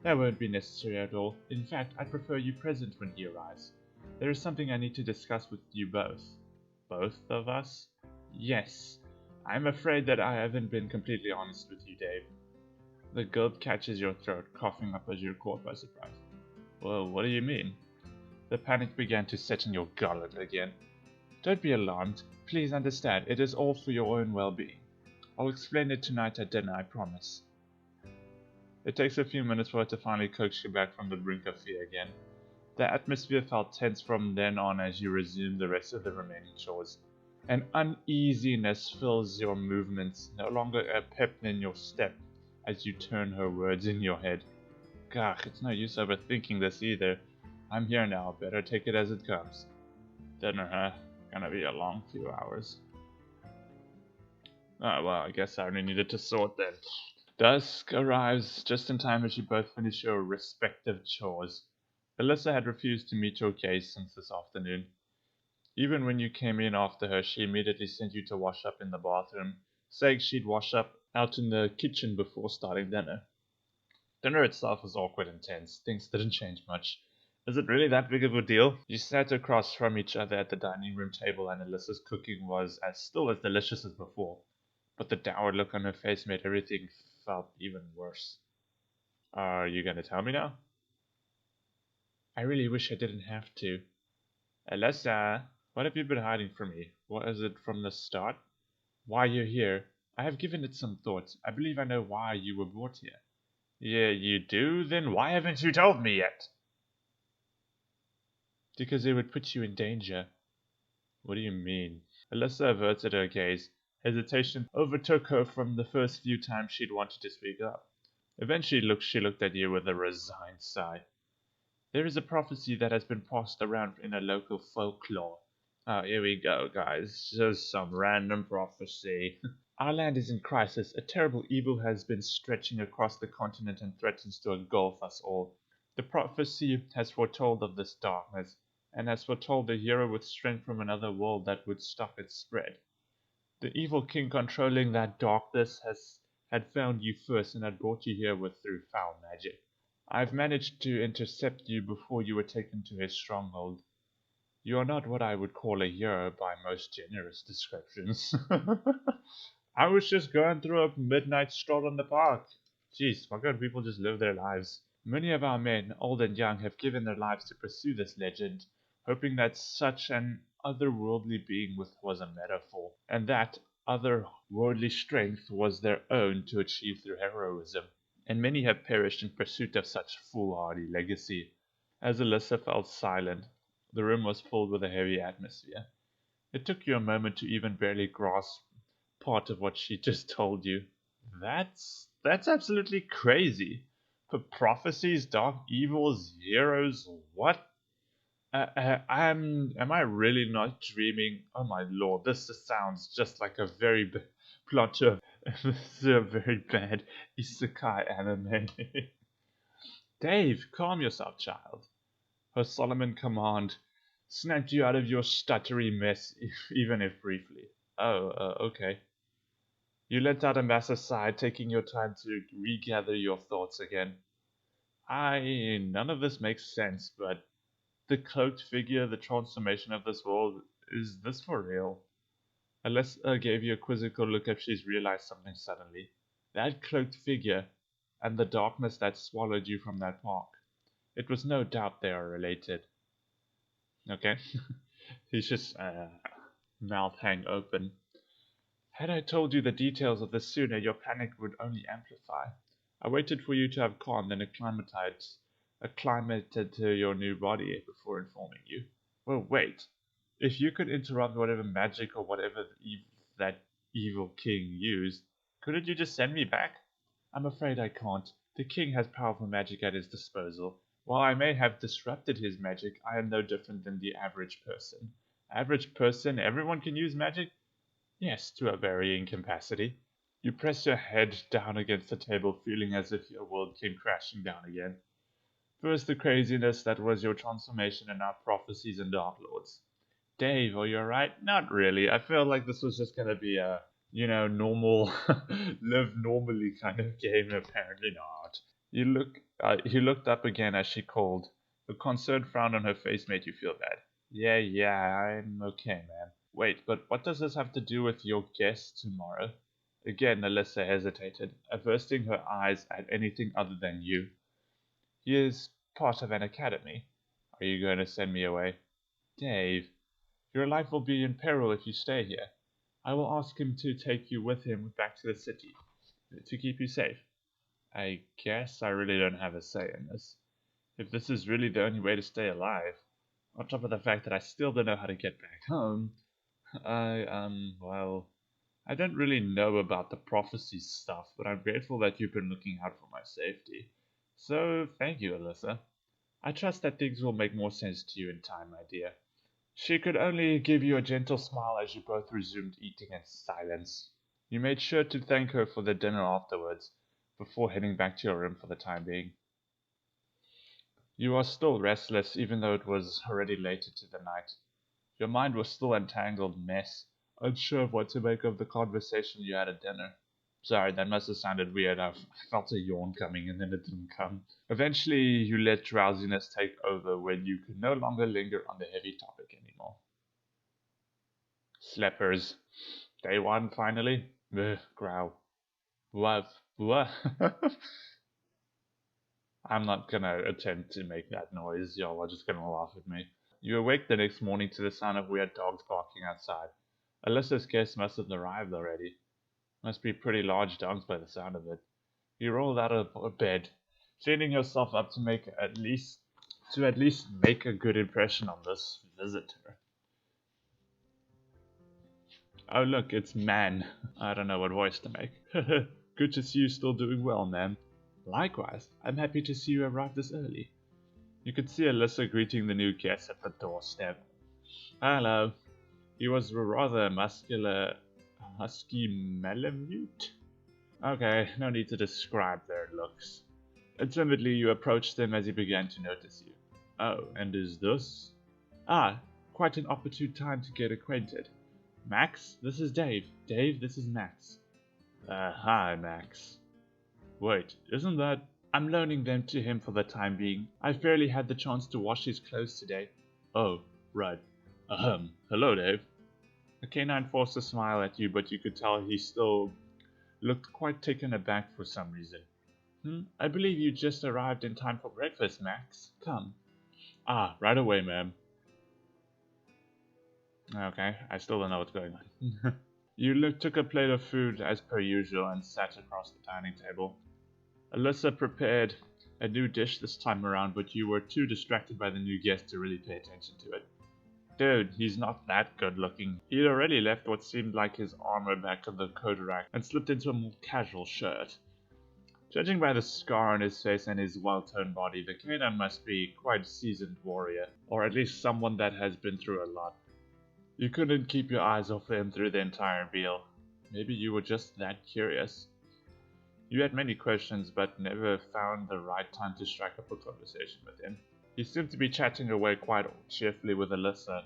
That won't be necessary at all. In fact, I'd prefer you present when he arrives. There is something I need to discuss with you both. Both of us? Yes. I'm afraid that I haven't been completely honest with you, Dave. The gulp catches your throat, coughing up as you're caught by surprise. Well, what do you mean? The panic began to set in your gullet again. Don't be alarmed. Please understand, it is all for your own well-being. I'll explain it tonight at dinner, I promise. It takes a few minutes for her to finally coax you back from the brink of fear again. The atmosphere felt tense from then on as you resumed the rest of the remaining chores. An uneasiness fills your movements, no longer a pep in your step, as you turn her words in your head. Gah, it's no use overthinking this either. I'm here now, better take it as it comes. Dinner, huh? Gonna be a long few hours. Oh, well, I guess I only needed to sort then. Dusk arrives just in time as you both finish your respective chores. Alyssa had refused to meet your case since this afternoon. Even when you came in after her, she immediately sent you to wash up in the bathroom, saying she'd wash up out in the kitchen before starting dinner. Dinner itself was awkward and tense. Things didn't change much. Is it really that big of a deal? You sat across from each other at the dining room table, and Alyssa's cooking was still as delicious as before. But the dour look on her face made everything felt even worse. Are you gonna tell me now? I really wish I didn't have to. Alyssa, what have you been hiding from me? Was it from the start? Why you're here? I have given it some thought. I believe I know why you were brought here. Yeah, you do? Then why haven't you told me yet? Because it would put you in danger. What do you mean? Alyssa averted her gaze. Hesitation overtook her from the first few times she'd wanted to speak up. Eventually she looked at you with a resigned sigh. There is a prophecy that has been passed around in a local folklore. Oh, here we go, guys. Just some random prophecy. Our land is in crisis. A terrible evil has been stretching across the continent and threatens to engulf us all. The prophecy has foretold of this darkness, and has foretold a hero with strength from another world that would stop its spread. The evil king controlling that darkness has had found you first and had brought you here with through foul magic. I've managed to intercept you before you were taken to his stronghold. You are not what I would call a hero by most generous descriptions. I was just going through a midnight stroll in the park. Jeez, why can't people just live their lives? Many of our men, old and young, have given their lives to pursue this legend, hoping that such an otherworldly being was a metaphor, and that otherworldly strength was their own to achieve through heroism. And many have perished in pursuit of such foolhardy legacy. As Alyssa fell silent, the room was filled with a heavy atmosphere. It took you a moment to even barely grasp part of what she just told you. That's absolutely crazy. Prophecies, dark evils, heroes, what? Am I really not dreaming? Oh my lord, this sounds just like a very plot to a very bad isekai anime. Dave, calm yourself, child. Her Solomon command snapped you out of your stuttery mess, even if briefly. Oh, okay. You let out a mass sigh, taking your time to regather your thoughts again. None of this makes sense, but the cloaked figure, the transformation of this world, is this for real? Alessa gave you a quizzical look as she's realized something suddenly. That cloaked figure, and the darkness that swallowed you from that park. It was no doubt they are related. Okay? He's just, mouth hang open. Had I told you the details of this sooner, your panic would only amplify. I waited for you to have calmed and acclimated to your new body before informing you. Well, wait. If you could interrupt whatever magic or whatever that evil king used, couldn't you just send me back? I'm afraid I can't. The king has powerful magic at his disposal. While I may have disrupted his magic, I am no different than the average person. Average person? Everyone can use magic? Yes, to a varying capacity. You press your head down against the table, feeling as if your world came crashing down again. First the craziness that was your transformation, and now prophecies and dark lords. Dave, are you alright? Not really. I feel like this was just gonna be a, normal, live normally kind of game. Apparently not. He looked up again as she called. The concerned frown on her face made you feel bad. Yeah, I'm okay, man. Wait, but what does this have to do with your guest tomorrow? Again, Alyssa hesitated, averting her eyes at anything other than you. He is part of an academy. Are you going to send me away? Dave, your life will be in peril if you stay here. I will ask him to take you with him back to the city, to keep you safe. I guess I really don't have a say in this. If this is really the only way to stay alive, on top of the fact that I still don't know how to get back home, well, I don't really know about the prophecy stuff, but I'm grateful that you've been looking out for my safety. So, thank you, Alyssa. I trust that things will make more sense to you in time, my dear. She could only give you a gentle smile as you both resumed eating in silence. You made sure to thank her for the dinner afterwards, before heading back to your room for the time being. You are still restless, even though it was already late into the night. Your mind was still a tangled mess, unsure of what to make of the conversation you had at dinner. Sorry, that must have sounded weird. I felt a yawn coming and then it didn't come. Eventually, you let drowsiness take over when you could no longer linger on the heavy topic anymore. Sleepers. Day one, finally. Ugh, growl. What? What? I'm not gonna attempt to make that noise. Y'all are just gonna laugh at me. You awake the next morning to the sound of weird dogs barking outside. Alyssa's guests must have arrived already. Must be pretty large dogs by the sound of it. You rolled out of bed, cleaning yourself up to at least make a good impression on this visitor. Oh look, it's Man. I don't know what voice to make. Good to see you still doing well, ma'am. Likewise, I'm happy to see you arrive this early. You could see Alyssa greeting the new guest at the doorstep. Hello. He was rather muscular, husky Malamute. Okay, no need to describe their looks. Timidly, you approached him as he began to notice you. Oh, and is this? Ah, quite an opportune time to get acquainted. Max, this is Dave. Dave, this is Max. Hi, Max. Wait, isn't that... I'm loaning them to him for the time being. I've barely had the chance to wash his clothes today. Oh, right. Hello, Dave. The canine forced a smile at you, but you could tell he still looked quite taken aback for some reason. I believe you just arrived in time for breakfast, Max. Come. Ah, right away, ma'am. Okay, I still don't know what's going on. You took a plate of food as per usual and sat across the dining table. Alyssa prepared a new dish this time around, but you were too distracted by the new guest to really pay attention to it. Dude, he's not that good looking. He'd already left what seemed like his armor back of the coat rack and slipped into a more casual shirt. Judging by the scar on his face and his well-toned body, the canine must be quite a seasoned warrior, or at least someone that has been through a lot. You couldn't keep your eyes off him through the entire meal. Maybe you were just that curious. You had many questions, but never found the right time to strike up a conversation with him. He seemed to be chatting away quite cheerfully with Alyssa,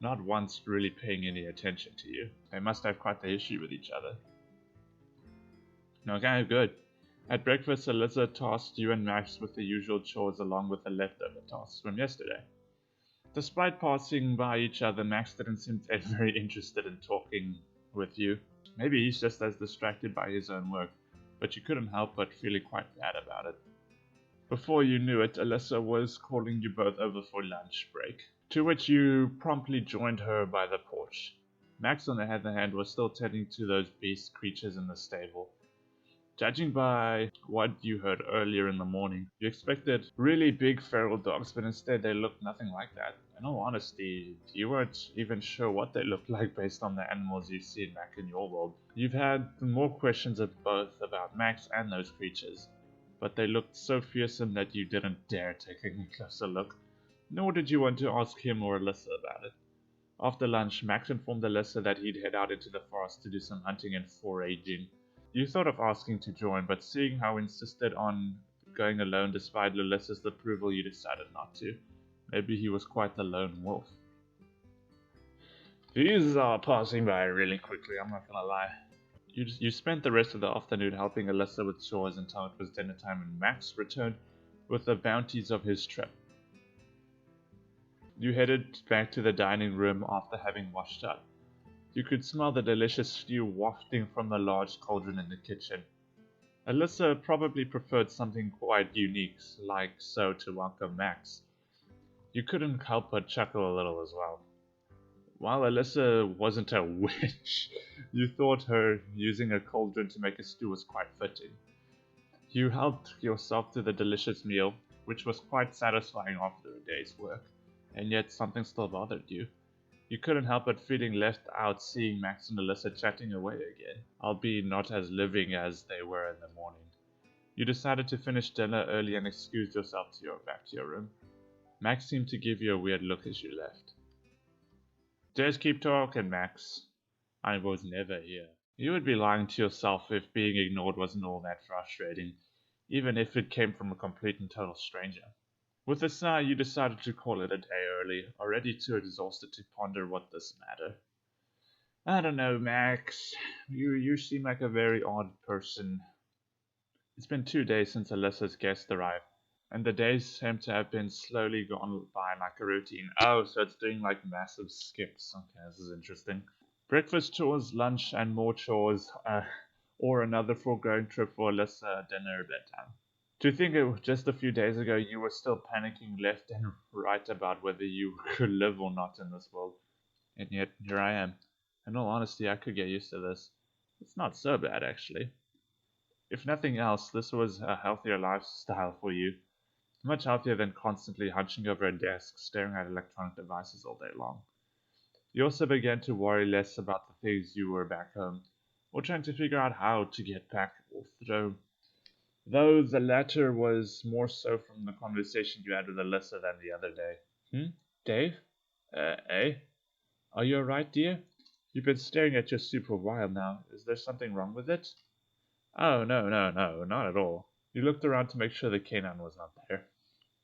not once really paying any attention to you. They must have quite the issue with each other. Okay, good. At breakfast, Alyssa tasked you and Max with the usual chores along with the leftover tasks from yesterday. Despite passing by each other, Max didn't seem to be very interested in talking with you. Maybe he's just as distracted by his own work, but you couldn't help but feeling quite bad about it. Before you knew it, Alyssa was calling you both over for lunch break, to which you promptly joined her by the porch. Max, on the other hand, was still tending to those beast creatures in the stable. Judging by what you heard earlier in the morning, you expected really big feral dogs, but instead they looked nothing like that. In all honesty, you weren't even sure what they looked like based on the animals you've seen back in your world. You've had more questions of both about Max and those creatures, but they looked so fearsome that you didn't dare take a closer look, nor did you want to ask him or Alyssa about it. After lunch, Max informed Alyssa that he'd head out into the forest to do some hunting and foraging. You thought of asking to join, but seeing how insisted on going alone despite Alyssa's approval, you decided not to. Maybe he was quite the lone wolf. These are passing by really quickly, I'm not gonna lie. You spent the rest of the afternoon helping Alyssa with chores until it was dinner time and Max returned with the bounties of his trip. You headed back to the dining room after having washed up. You could smell the delicious stew wafting from the large cauldron in the kitchen. Alyssa probably preferred something quite unique, like so, to welcome Max. You couldn't help but chuckle a little as well. While Alyssa wasn't a witch, you thought her using a cauldron to make a stew was quite fitting. You helped yourself to the delicious meal, which was quite satisfying after a day's work, and yet something still bothered you. You couldn't help but feeling left out seeing Max and Alyssa chatting away again, albeit not as living as they were in the morning. You decided to finish dinner early and excused yourself back to your room. Max seemed to give you a weird look as you left. Just keep talking, Max. I was never here. You would be lying to yourself if being ignored wasn't all that frustrating, even if it came from a complete and total stranger. With a sigh, you decided to call it a day early, already too exhausted to ponder what this mattered. I don't know, Max. You seem like a very odd person. It's been 2 days since Alyssa's guest arrived, and the days seem to have been slowly gone by like a routine. Oh, so it's doing like massive skips. Okay, this is interesting. Breakfast chores, lunch, and more chores, or another foregoing trip for Alyssa, dinner, bedtime. To think it was just a few days ago you were still panicking left and right about whether you could live or not in this world. And yet, here I am. In all honesty, I could get used to this. It's not so bad, actually. If nothing else, this was a healthier lifestyle for you. Much healthier than constantly hunching over a desk, staring at electronic devices all day long. You also began to worry less about the things you were back home, or trying to figure out how to get back, though the latter was more so from the conversation you had with Alyssa than the other day. Dave? Eh? Are you alright, dear? You've been staring at your soup for a while now. Is there something wrong with it? Oh, no, not at all. You looked around to make sure the canine was not there.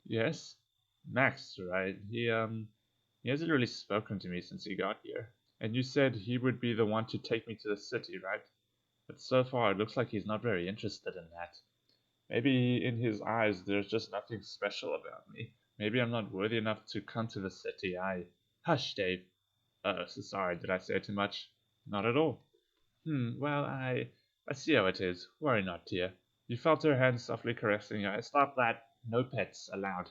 Yes? Max, right? He hasn't really spoken to me since he got here. And you said he would be the one to take me to the city, right? But so far, it looks like he's not very interested in that. Maybe in his eyes, there's just nothing special about me. Maybe I'm not worthy enough to come to the city. Hush, Dave. Oh, so sorry, did I say too much? Not at all. Well, I see how it is. Worry not, dear. You felt her hand softly caressing your. Stop that. No pets allowed.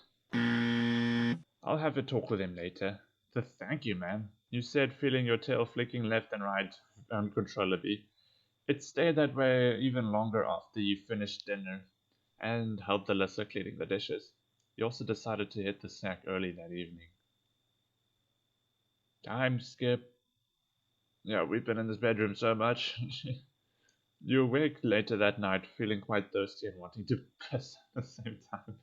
I'll have a talk with him later. Thank you, ma'am. You said feeling your tail flicking left and right uncontrollably. It stayed that way even longer after you finished dinner and helped Alyssa cleaning the dishes. You also decided to hit the sack early that evening. Time skip. Yeah, we've been in this bedroom so much. You awake later that night, feeling quite thirsty and wanting to piss at the same time.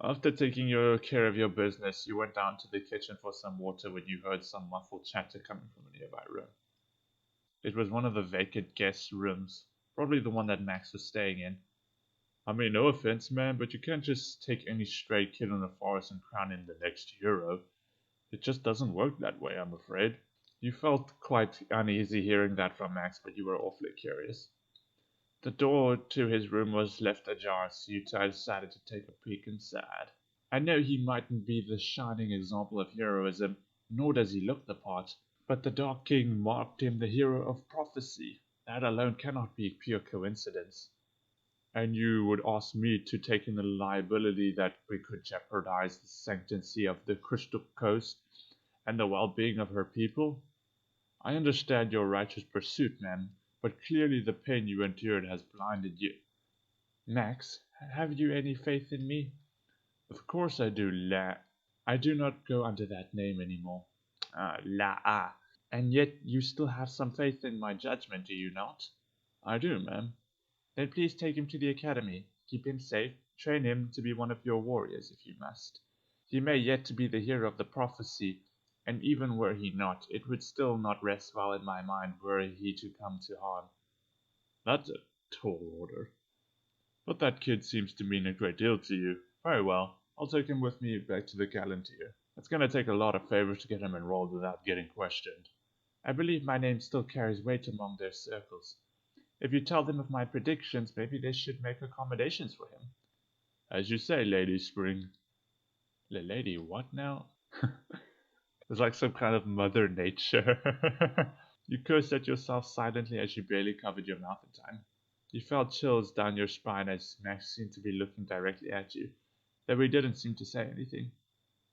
After taking care of your business, you went down to the kitchen for some water when you heard some muffled chatter coming from a nearby room. It was one of the vacant guest rooms, probably the one that Max was staying in. I mean, no offense, man, but you can't just take any stray kid in the forest and crown him the next hero. It just doesn't work that way, I'm afraid. You felt quite uneasy hearing that from Max, but you were awfully curious. The door to his room was left ajar, so you decided to take a peek inside. I know he mightn't be the shining example of heroism, nor does he look the part, but the Dark King marked him the hero of prophecy. That alone cannot be pure coincidence. And you would ask me to take in the liability that we could jeopardize the sanctity of the Crystal Coast and the well-being of her people? I understand your righteous pursuit, man, but clearly the pain you endured has blinded you. Max, have you any faith in me? Of course I do, La. I do not go under that name anymore. La. And yet you still have some faith in my judgment, do you not? I do, ma'am. Then please take him to the academy. Keep him safe. Train him to be one of your warriors if you must. He may yet to be the hero of the prophecy, and even were he not, it would still not rest well in my mind were he to come to harm. That's a tall order. But that kid seems to mean a great deal to you. Very well, I'll take him with me back to the Galantir. It's going to take a lot of favors to get him enrolled without getting questioned. I believe my name still carries weight among their circles. If you tell them of my predictions, maybe they should make accommodations for him. As you say, Lady Spring. Lady what now? It's like some kind of Mother Nature. You cursed at yourself silently as you barely covered your mouth in time. You felt chills down your spine as Max seemed to be looking directly at you, though he didn't seem to say anything.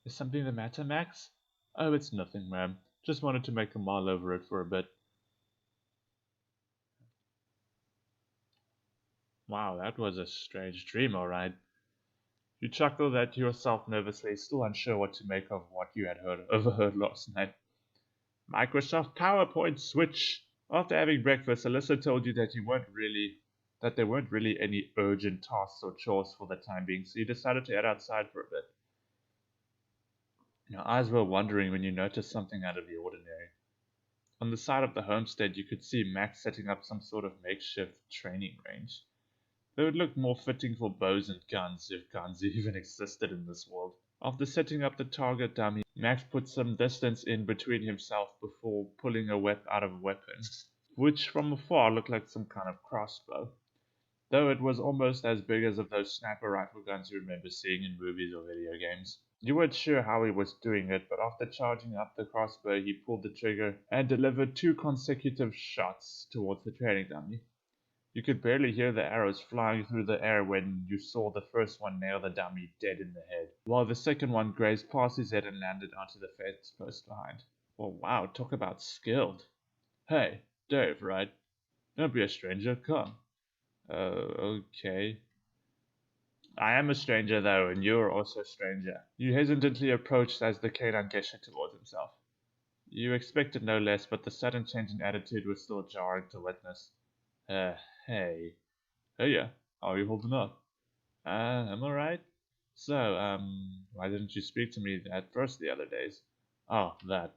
Is something the matter, Max? Oh, it's nothing, ma'am. Just wanted to make a mull over it for a bit. Wow, that was a strange dream, alright. You chuckled at yourself nervously, still unsure what to make of what you had overheard last night. Microsoft PowerPoint switch. After having breakfast, Alyssa told you that there weren't really any urgent tasks or chores for the time being, so you decided to head outside for a bit. Your eyes were wandering when you noticed something out of the ordinary. On the side of the homestead, you could see Max setting up some sort of makeshift training range. They would look more fitting for bows and guns, if guns even existed in this world. After setting up the target dummy, Max put some distance in between himself before pulling a whip out of a weapon, which from afar looked like some kind of crossbow, though it was almost as big as of those sniper rifle guns you remember seeing in movies or video games. You weren't sure how he was doing it, but after charging up the crossbow, he pulled the trigger and delivered 2 consecutive shots towards the training dummy. You could barely hear the arrows flying through the air when you saw the first one nail the dummy dead in the head, while the second one grazed past his head and landed onto the fence post behind. Well, wow, talk about skilled. Hey, Dave, right? Don't be a stranger, come. Okay. I am a stranger, though, and you're also a stranger. You hesitantly approached as the canine gestured towards himself. You expected no less, but the sudden change in attitude was still jarring to witness. Hey. Hey, yeah. How are you holding up? I'm alright. So, why didn't you speak to me at first the other days? Oh, that.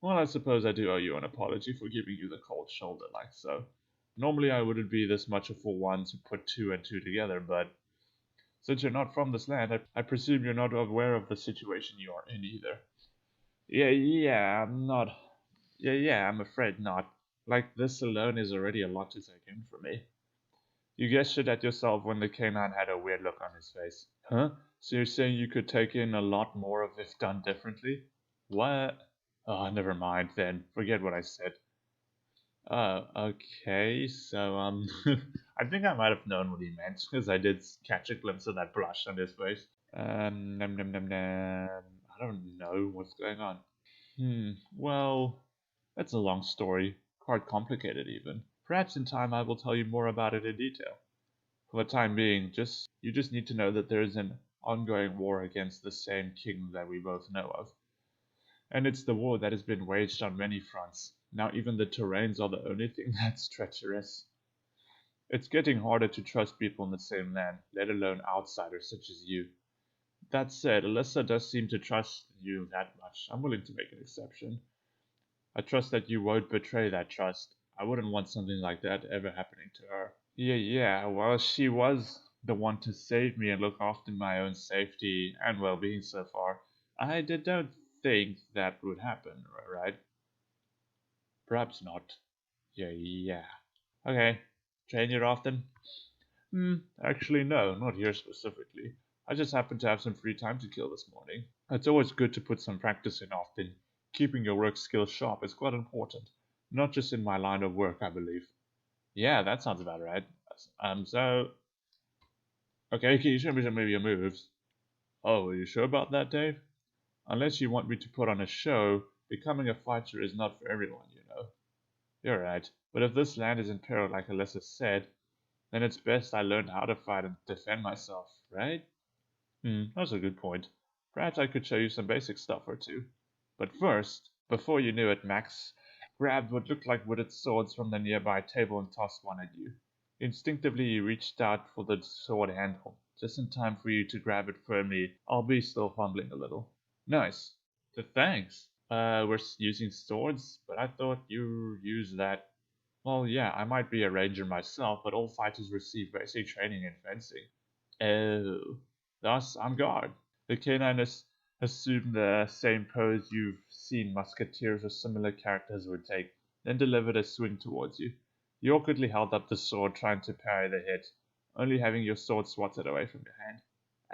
Well, I suppose I do owe you an apology for giving you the cold shoulder like so. Normally I wouldn't be this much of a one to put 2 and 2 together, but since you're not from this land, I presume you're not aware of the situation you are in either. Yeah, I'm not. Yeah, I'm afraid not. Like, this alone is already a lot to take in for me. You guessed it at yourself when the canine had a weird look on his face. Huh? So you're saying you could take in a lot more of if done differently? What? Oh, never mind then. Forget what I said. Oh, okay. So, I think I might have known what he meant because I did catch a glimpse of that blush on his face. Nom, nom, nom, nom. I don't know what's going on. Well, that's a long story, quite complicated even. Perhaps in time I will tell you more about it in detail. For the time being, you just need to know that there is an ongoing war against the same king that we both know of. And it's the war that has been waged on many fronts. Now even the terrains are the only thing that's treacherous. It's getting harder to trust people in the same land, let alone outsiders such as you. That said, Alyssa does seem to trust you that much. I'm willing to make an exception. I trust that you won't betray that trust. I wouldn't want something like that ever happening to her. Yeah, well, she was the one to save me and look after my own safety and well-being so far. Don't think that would happen, right? Perhaps not. Yeah. Okay. Train here often? Actually, no, not here specifically. I just happened to have some free time to kill this morning. It's always good to put some practice in often. Keeping your work skills sharp is quite important. Not just in my line of work, I believe. Yeah, that sounds about right. Okay, can you show me some of your moves? Oh, are you sure about that, Dave? Unless you want me to put on a show, becoming a fighter is not for everyone, you know. You're right, but if this land is in peril like Alyssa said, then it's best I learned how to fight and defend myself, right? That's a good point. Perhaps I could show you some basic stuff or two. But first, before you knew it, Max grabbed what looked like wooden swords from the nearby table and tossed one at you. Instinctively, you reached out for the sword handle, just in time for you to grab it firmly, albeit still fumbling a little. Nice. Thanks. We're using swords, but I thought you used that. Well, yeah, I might be a ranger myself, but all fighters receive basic training in fencing. Oh, thus on guard. The canine assumed the same pose you've seen musketeers or similar characters would take, then delivered a swing towards you. You awkwardly held up the sword, trying to parry the hit, only having your sword swatted away from your hand.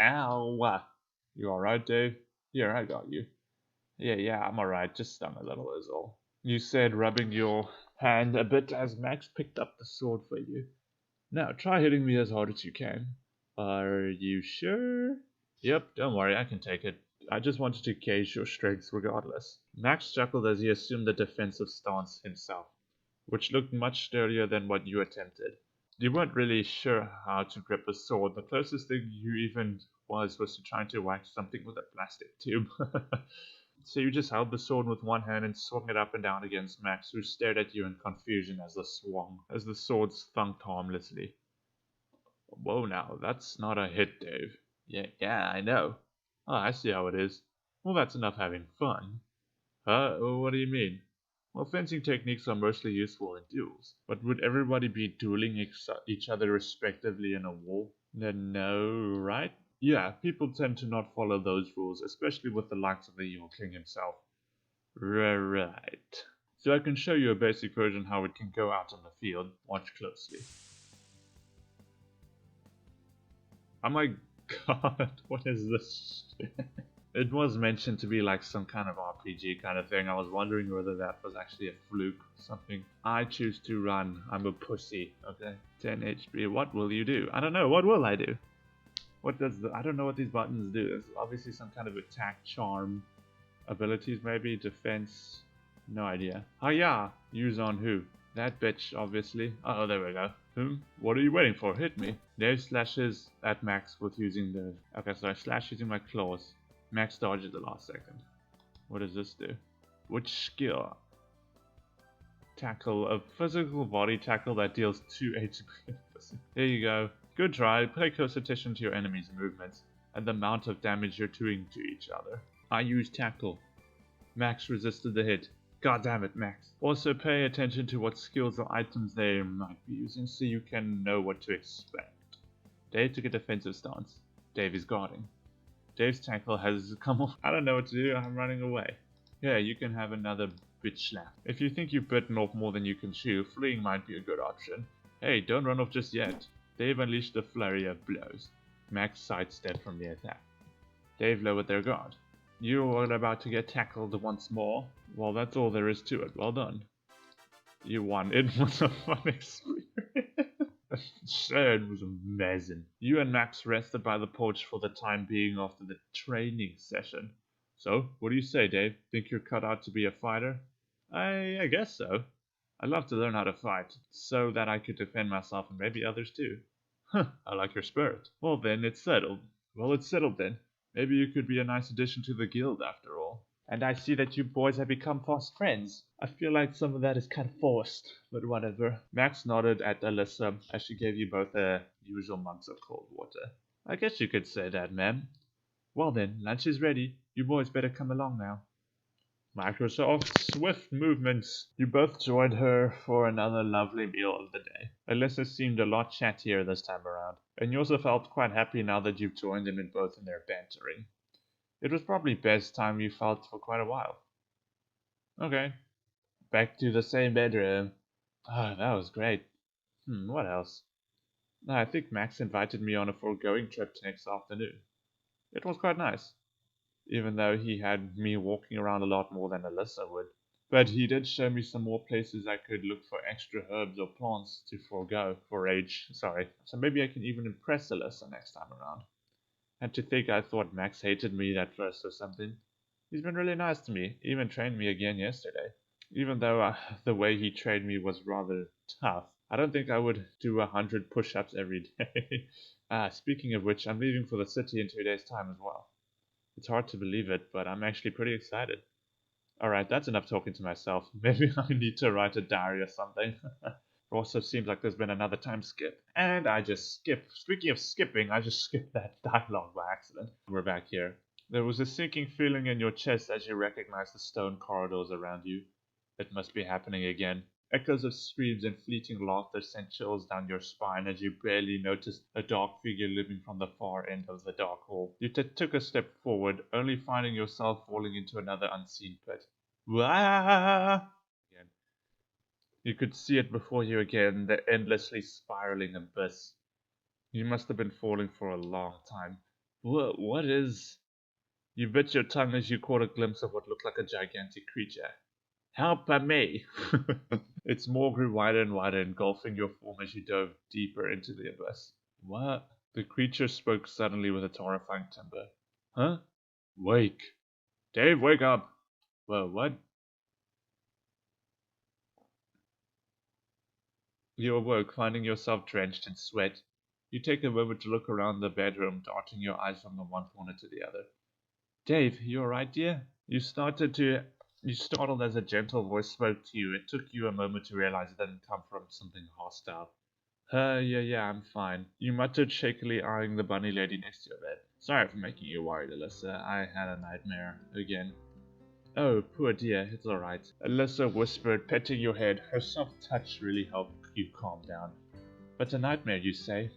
Ow! You alright, Dave? Here, I got you. Yeah, I'm alright, just stung a little is all. You said, rubbing your hand a bit as Max picked up the sword for you. Now, try hitting me as hard as you can. Are you sure? Yep, don't worry, I can take it. I just wanted to gauge your strength regardless. Max chuckled as he assumed the defensive stance himself, which looked much sturdier than what you attempted. You weren't really sure how to grip a sword. The closest thing you even was to trying to whack something with a plastic tube. So you just held the sword with one hand and swung it up and down against Max, who stared at you in confusion as the sword thunked harmlessly. Whoa now, that's not a hit, Dave. Yeah, I know. Oh, I see how it is. Well, that's enough having fun. What do you mean? Well, fencing techniques are mostly useful in duels, but would everybody be dueling each other respectively in a war? No, right? Yeah, people tend to not follow those rules, especially with the likes of the evil king himself. Right. So I can show you a basic version how it can go out on the field. Watch closely. Oh my god, what is this? It was mentioned to be like some kind of RPG kind of thing. I was wondering whether that was actually a fluke or something. I choose to run. I'm a pussy. Okay. 10 HP. What will you do? I don't know. What will I do? I don't know what these buttons do. There's obviously some kind of attack, charm, abilities maybe, defense. No idea. Oh yeah, use on who? That bitch, obviously. Oh, there we go. What are you waiting for? Hit me. Dave slashes at Max with using the... Okay, so I slash using my claws. Max dodged at the last second. What does this do? Which skill? Tackle. A physical body tackle that deals 2 HP. There you go. Good try. Pay close attention to your enemy's movements and the amount of damage you're doing to each other. I used tackle. Max resisted the hit. God damn it, Max. Also pay attention to what skills or items they might be using so you can know what to expect. Dave took a defensive stance. Dave is guarding. Dave's tackle has come off. I don't know what to do. I'm running away. Yeah, you can have another bitch laughed. If you think you've bitten off more than you can chew, fleeing might be a good option. Hey, don't run off just yet. Dave unleashed a flurry of blows. Max sidestepped from the attack. Dave lowered their guard. You were about to get tackled once more? Well, that's all there is to it. Well done. You won. It was a fun experience. Sure, it was amazing. You and Max rested by the porch for the time being after the training session. So, what do you say, Dave? Think you're cut out to be a fighter? I guess so. I'd love to learn how to fight, so that I could defend myself and maybe others too. Huh, I like your spirit. Well then, it's settled. Well, it's settled then. Maybe you could be a nice addition to the guild after all. And I see that you boys have become fast friends. I feel like some of that is kind of forced, but whatever. Max nodded at Alyssa as she gave you both the usual mugs of cold water. I guess you could say that, ma'am. Well then, lunch is ready. You boys better come along now. Microsoft's swift movements. You both joined her for another lovely meal of the day. Alyssa seemed a lot chattier this time around, and you also felt quite happy now that you've joined them in both in their bantering. It was probably best time you felt for quite a while. Okay, back to the same bedroom. Ah, that was great. What else? I think Max invited me on a foregoing trip next afternoon. It was quite nice, even though he had me walking around a lot more than Alyssa would. But he did show me some more places I could look for extra herbs or plants to forage, so maybe I can even impress Alyssa next time around. And to think I thought Max hated me at first or something. He's been really nice to me, even trained me again yesterday. Even though the way he trained me was rather tough. I don't think I would do 100 push-ups every day. Speaking of which, I'm leaving for the city in 2 days' time as well. It's hard to believe it, but I'm actually pretty excited. Alright, that's enough talking to myself. Maybe I need to write a diary or something. It also seems like there's been another time skip. And I just skipped. Speaking of skipping, I just skipped that dialogue by accident. We're back here. There was a sinking feeling in your chest as you recognized the stone corridors around you. It must be happening again. Echoes of screams and fleeting laughter sent chills down your spine as you barely noticed a dark figure looming from the far end of the dark hall. You took a step forward, only finding yourself falling into another unseen pit. Wah! Again. You could see it before you again, the endlessly spiraling abyss. You must have been falling for a long time. What is... You bit your tongue as you caught a glimpse of what looked like a gigantic creature. Help me! Its maw grew wider and wider, engulfing your form as you dove deeper into the abyss. What? The creature spoke suddenly with a horrifying timbre. Huh? Wake. Dave, wake up! Whoa, what? You awoke, finding yourself drenched in sweat. You take a moment to look around the bedroom, darting your eyes from the one corner to the other. Dave, you alright, dear? You startled as a gentle voice spoke to you. It took you a moment to realize it didn't come from something hostile. Yeah, I'm fine. You muttered, shakily eyeing the bunny lady next to your bed. Sorry for making you worried, Alyssa. I had a nightmare. Again. Oh, poor dear, it's alright. Alyssa whispered, petting your head. Her soft touch really helped you calm down. But a nightmare, you say?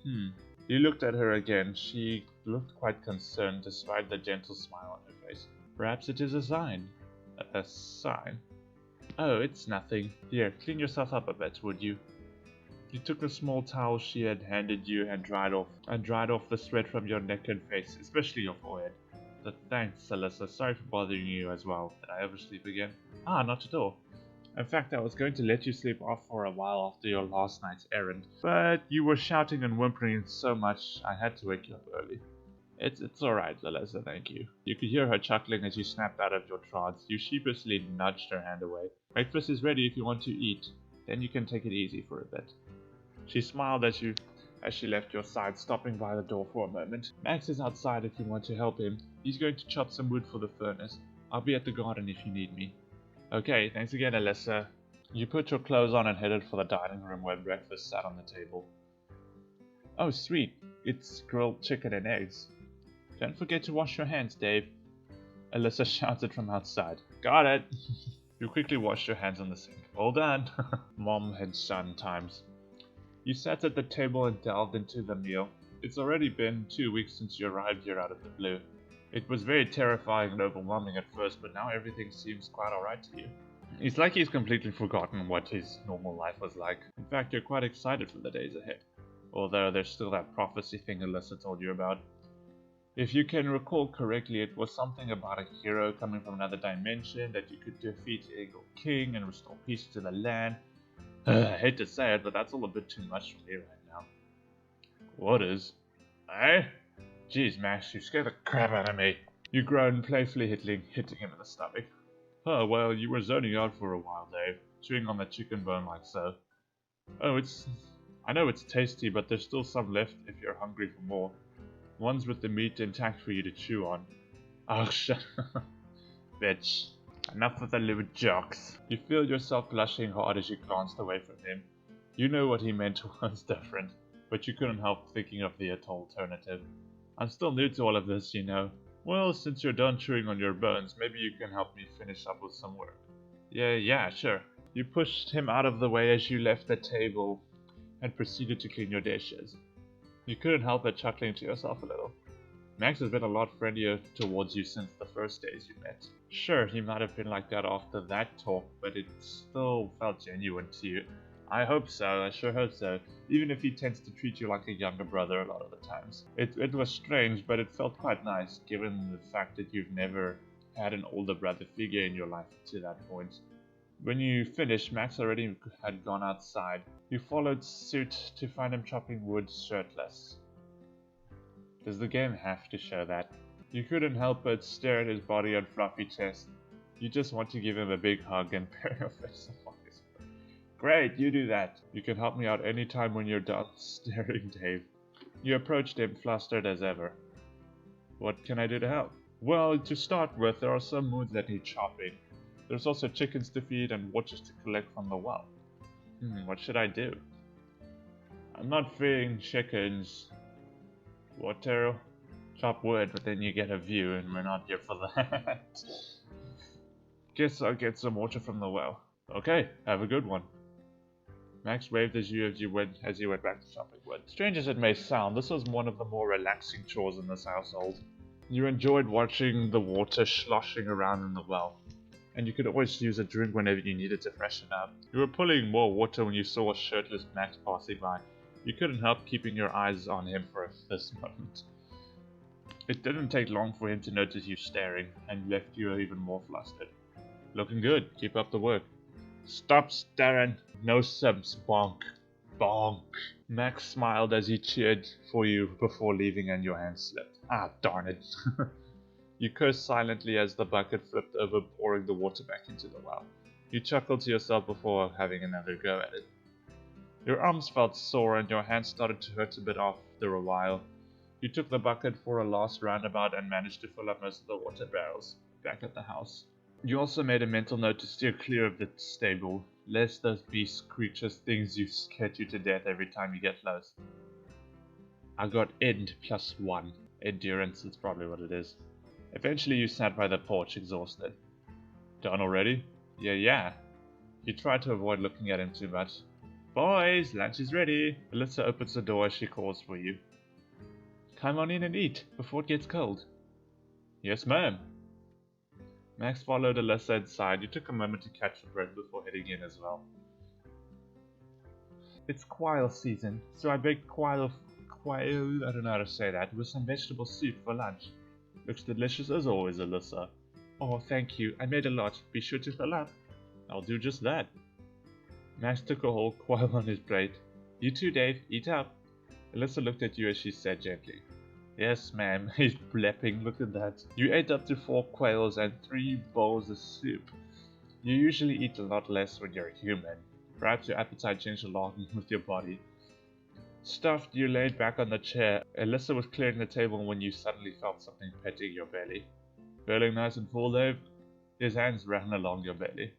You looked at her again. She looked quite concerned, despite the gentle smile on her face. Perhaps it is a sign. A sign? Oh, it's nothing. Here, clean yourself up a bit, would you? You took the small towel she had handed you and dried off the sweat from your neck and face, especially your forehead. But thanks, Alyssa. Sorry for bothering you as well. Did I oversleep again? Not at all. In fact, I was going to let you sleep off for a while after your last night's errand, but you were shouting and whimpering so much I had to wake you up early. It's alright, Alyssa, thank you. You could hear her chuckling as you snapped out of your trance. You sheepishly nudged her hand away. Breakfast is ready if you want to eat. Then you can take it easy for a bit. She smiled as she left your side, stopping by the door for a moment. Max is outside if you want to help him. He's going to chop some wood for the furnace. I'll be at the garden if you need me. Okay, thanks again, Alyssa. You put your clothes on and headed for the dining room where breakfast sat on the table. Oh, sweet. It's grilled chicken and eggs. Don't forget to wash your hands, Dave. Alyssa shouted from outside. Got it. You quickly washed your hands on the sink. All done. Mom and son times. You sat at the table and delved into the meal. It's already been 2 weeks since you arrived here out of the blue. It was very terrifying and overwhelming at first, but now everything seems quite alright to you. It's like he's completely forgotten what his normal life was like. In fact, you're quite excited for the days ahead. Although there's still that prophecy thing Alyssa told you about. If you can recall correctly, it was something about a hero coming from another dimension that you could defeat Eagle King and restore peace to the land. I hate to say it, but that's all a bit too much for me right now. What is? Eh? Jeez, Max, you scared the crap out of me. You groan, playfully hitting him in the stomach. Oh, well, you were zoning out for a while, Dave, chewing on that chicken bone like so. Oh, I know it's tasty, but there's still some left if you're hungry for more. Ones with the meat intact for you to chew on. Oh, shut up. Bitch. Enough of the little jokes. You feel yourself blushing hard as you glanced away from him. You know what he meant was different, but you couldn't help thinking of the alternative. I'm still new to all of this, you know. Well, since you're done chewing on your bones, maybe you can help me finish up with some work. Yeah, sure. You pushed him out of the way as you left the table and proceeded to clean your dishes. You couldn't help but chuckling to yourself a little. Max has been a lot friendlier towards you since the first days you met. Sure, he might have been like that after that talk, but it still felt genuine to you. I hope so, I sure hope so, even if he tends to treat you like a younger brother a lot of the times. It was strange, but it felt quite nice, given the fact that you've never had an older brother figure in your life to that point. When you finished, Max already had gone outside. You followed suit to find him chopping wood shirtless. Does the game have to show that? You couldn't help but stare at his body and fluffy chest. You just want to give him a big hug and bury your face upon his foot. Great, you do that. You can help me out anytime when you're done staring, Dave. You approached him, flustered as ever. What can I do to help? Well, to start with, there are some wounds that need chopping. There's also chickens to feed and waters to collect from the well. What should I do? I'm not feeding chickens. What, Taro? Chop wood, but then you get a view, and we're not here for that. Guess I'll get some water from the well. Okay, have a good one. Max waved as you went back to chopping wood. Strange as it may sound, this was one of the more relaxing chores in this household. You enjoyed watching the water sloshing around in the well, and you could always use a drink whenever you needed to freshen up. You were pulling more water when you saw a shirtless Max passing by. You couldn't help keeping your eyes on him for this moment. It didn't take long for him to notice you staring, and left you even more flustered. Looking good, keep up the work. Stop staring. No subs, bonk. Bonk. Max smiled as he cheered for you before leaving and your hand slipped. Ah, darn it. You cursed silently as the bucket flipped over, pouring the water back into the well. You chuckled to yourself before having another go at it. Your arms felt sore and your hands started to hurt a bit after a while. You took the bucket for a last roundabout and managed to fill up most of the water barrels back at the house. You also made a mental note to steer clear of the stable, lest those beast creatures things you scared you to death every time you get close. I got End +1. Endurance is probably what it is. Eventually you sat by the porch, exhausted. Done already? Yeah. You tried to avoid looking at him too much. Boys, lunch is ready. Alyssa opens the door as she calls for you. Come on in and eat, before it gets cold. Yes, ma'am. Max followed Alyssa inside. You took a moment to catch your breath before heading in as well. It's quail season, so I baked quail, I don't know how to say that, with some vegetable soup for lunch. Looks delicious as always, Alyssa. Oh, thank you. I made a lot. Be sure to fill up. I'll do just that. Max took a whole quail on his plate. You too, Dave. Eat up. Alyssa looked at you as she said gently. Yes, ma'am. He's blepping. Look at that. You ate up to 4 quails and 3 bowls of soup. You usually eat a lot less when you're human. Perhaps your appetite changed along with your body. Stuffed, you laid back on the chair. Alyssa was clearing the table when you suddenly felt something petting your belly. Feeling nice and full, Dave? His hands ran along your belly.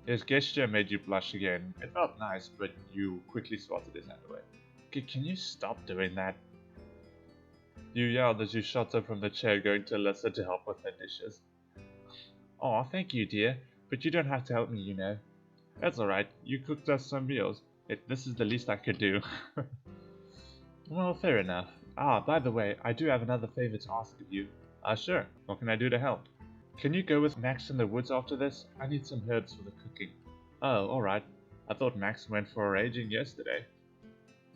His gesture made you blush again. It felt nice, but you quickly swatted his hand away. Can you stop doing that? You yelled as you shot up from the chair, going to Alyssa to help with her dishes. Aw, thank you, dear, but you don't have to help me, you know. That's alright, you cooked us some meals. This is the least I could do. Well, fair enough. Ah, by the way, I do have another favor to ask of you. Sure. What can I do to help? Can you go with Max in the woods after this? I need some herbs for the cooking. Oh, alright. I thought Max went foraging yesterday.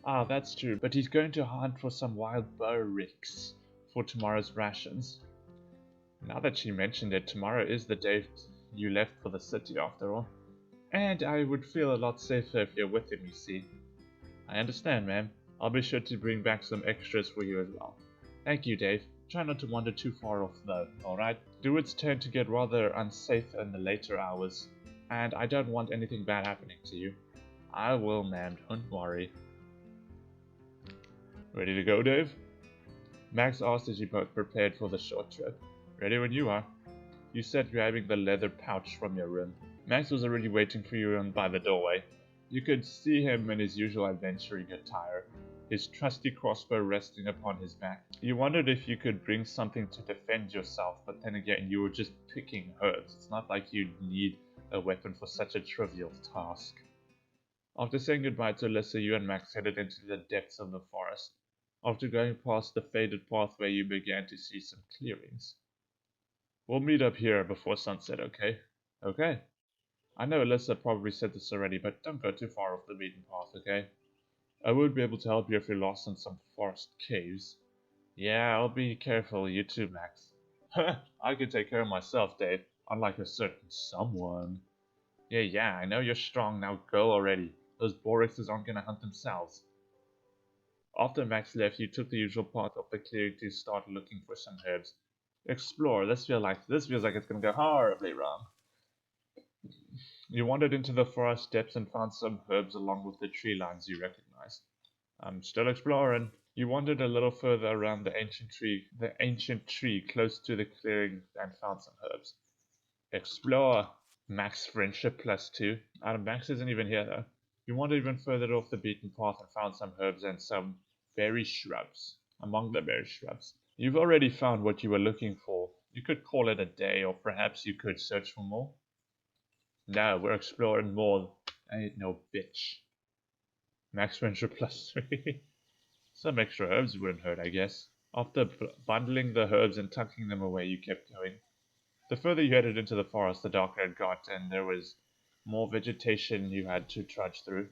Ah, that's true, but he's going to hunt for some wild boar ricks for tomorrow's rations. Now that she mentioned it, tomorrow is the day you left for the city after all. And I would feel a lot safer if you're with him, you see. I understand, ma'am. I'll be sure to bring back some extras for you as well. Thank you, Dave. Try not to wander too far off though, alright? The woods tend to get rather unsafe in the later hours, and I don't want anything bad happening to you. I will, ma'am, don't worry. Ready to go, Dave? Max asked as you both prepared for the short trip. Ready when you are. You said grabbing the leather pouch from your room. Max was already waiting for you by the doorway. You could see him in his usual adventuring attire, his trusty crossbow resting upon his back. You wondered if you could bring something to defend yourself, but then again, you were just picking herbs. It's not like you'd need a weapon for such a trivial task. After saying goodbye to Alyssa, you and Max headed into the depths of the forest. After going past the faded pathway, you began to see some clearings. We'll meet up here before sunset, okay? Okay. I know Alyssa probably said this already, but don't go too far off the beaten path, okay? I would be able to help you if you're lost in some forest caves. Yeah, I'll be careful, you too, Max. I can take care of myself, Dave, unlike a certain someone. Yeah, I know you're strong, now go already. Those Borixes aren't gonna hunt themselves. After Max left, you took the usual path of the clearing to start looking for some herbs. Explore, this feels like it's gonna go horribly wrong. You wandered into the forest depths and found some herbs along with the tree lines you recognized. I'm still exploring. You wandered a little further around the ancient tree close to the clearing and found some herbs. Explore. Max friendship +2. Max isn't even here though. You wandered even further off the beaten path and found some herbs and some berry shrubs. Among the berry shrubs. You've already found what you were looking for. You could call it a day, or perhaps you could search for more. No, we're exploring more. I ain't no bitch. Max friendship +3. Some extra herbs wouldn't hurt, I guess. After bundling the herbs and tucking them away, you kept going. The further you headed into the forest, the darker it got, and there was more vegetation you had to trudge through.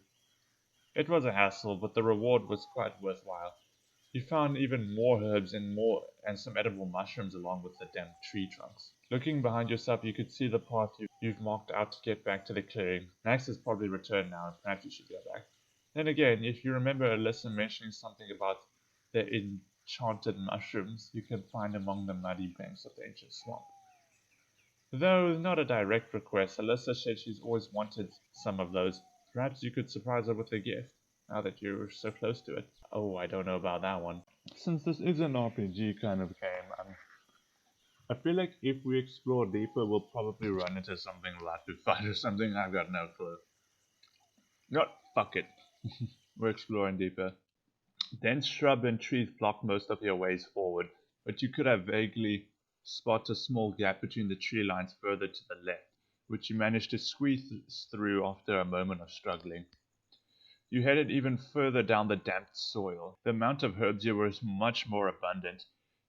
It was a hassle, but the reward was quite worthwhile. You found even more herbs and some edible mushrooms along with the damn tree trunks. Looking behind yourself, you could see the path you've marked out to get back to the clearing. Max has probably returned now, and perhaps you should go back. Then again, if you remember Alyssa mentioning something about the enchanted mushrooms you can find among the muddy banks of the ancient swamp. Though not a direct request, Alyssa said she's always wanted some of those. Perhaps you could surprise her with a gift, now that you're so close to it. Oh, I don't know about that one. Since this is an RPG kind of game, I feel like if we explore deeper, we'll probably run into something like to fight or something. I've got no clue. No, fuck it. We're exploring deeper. Dense shrub and trees block most of your ways forward, but you could have vaguely spot a small gap between the tree lines further to the left, which you managed to squeeze through after a moment of struggling. You headed even further down the damp soil. The amount of herbs here was much more abundant.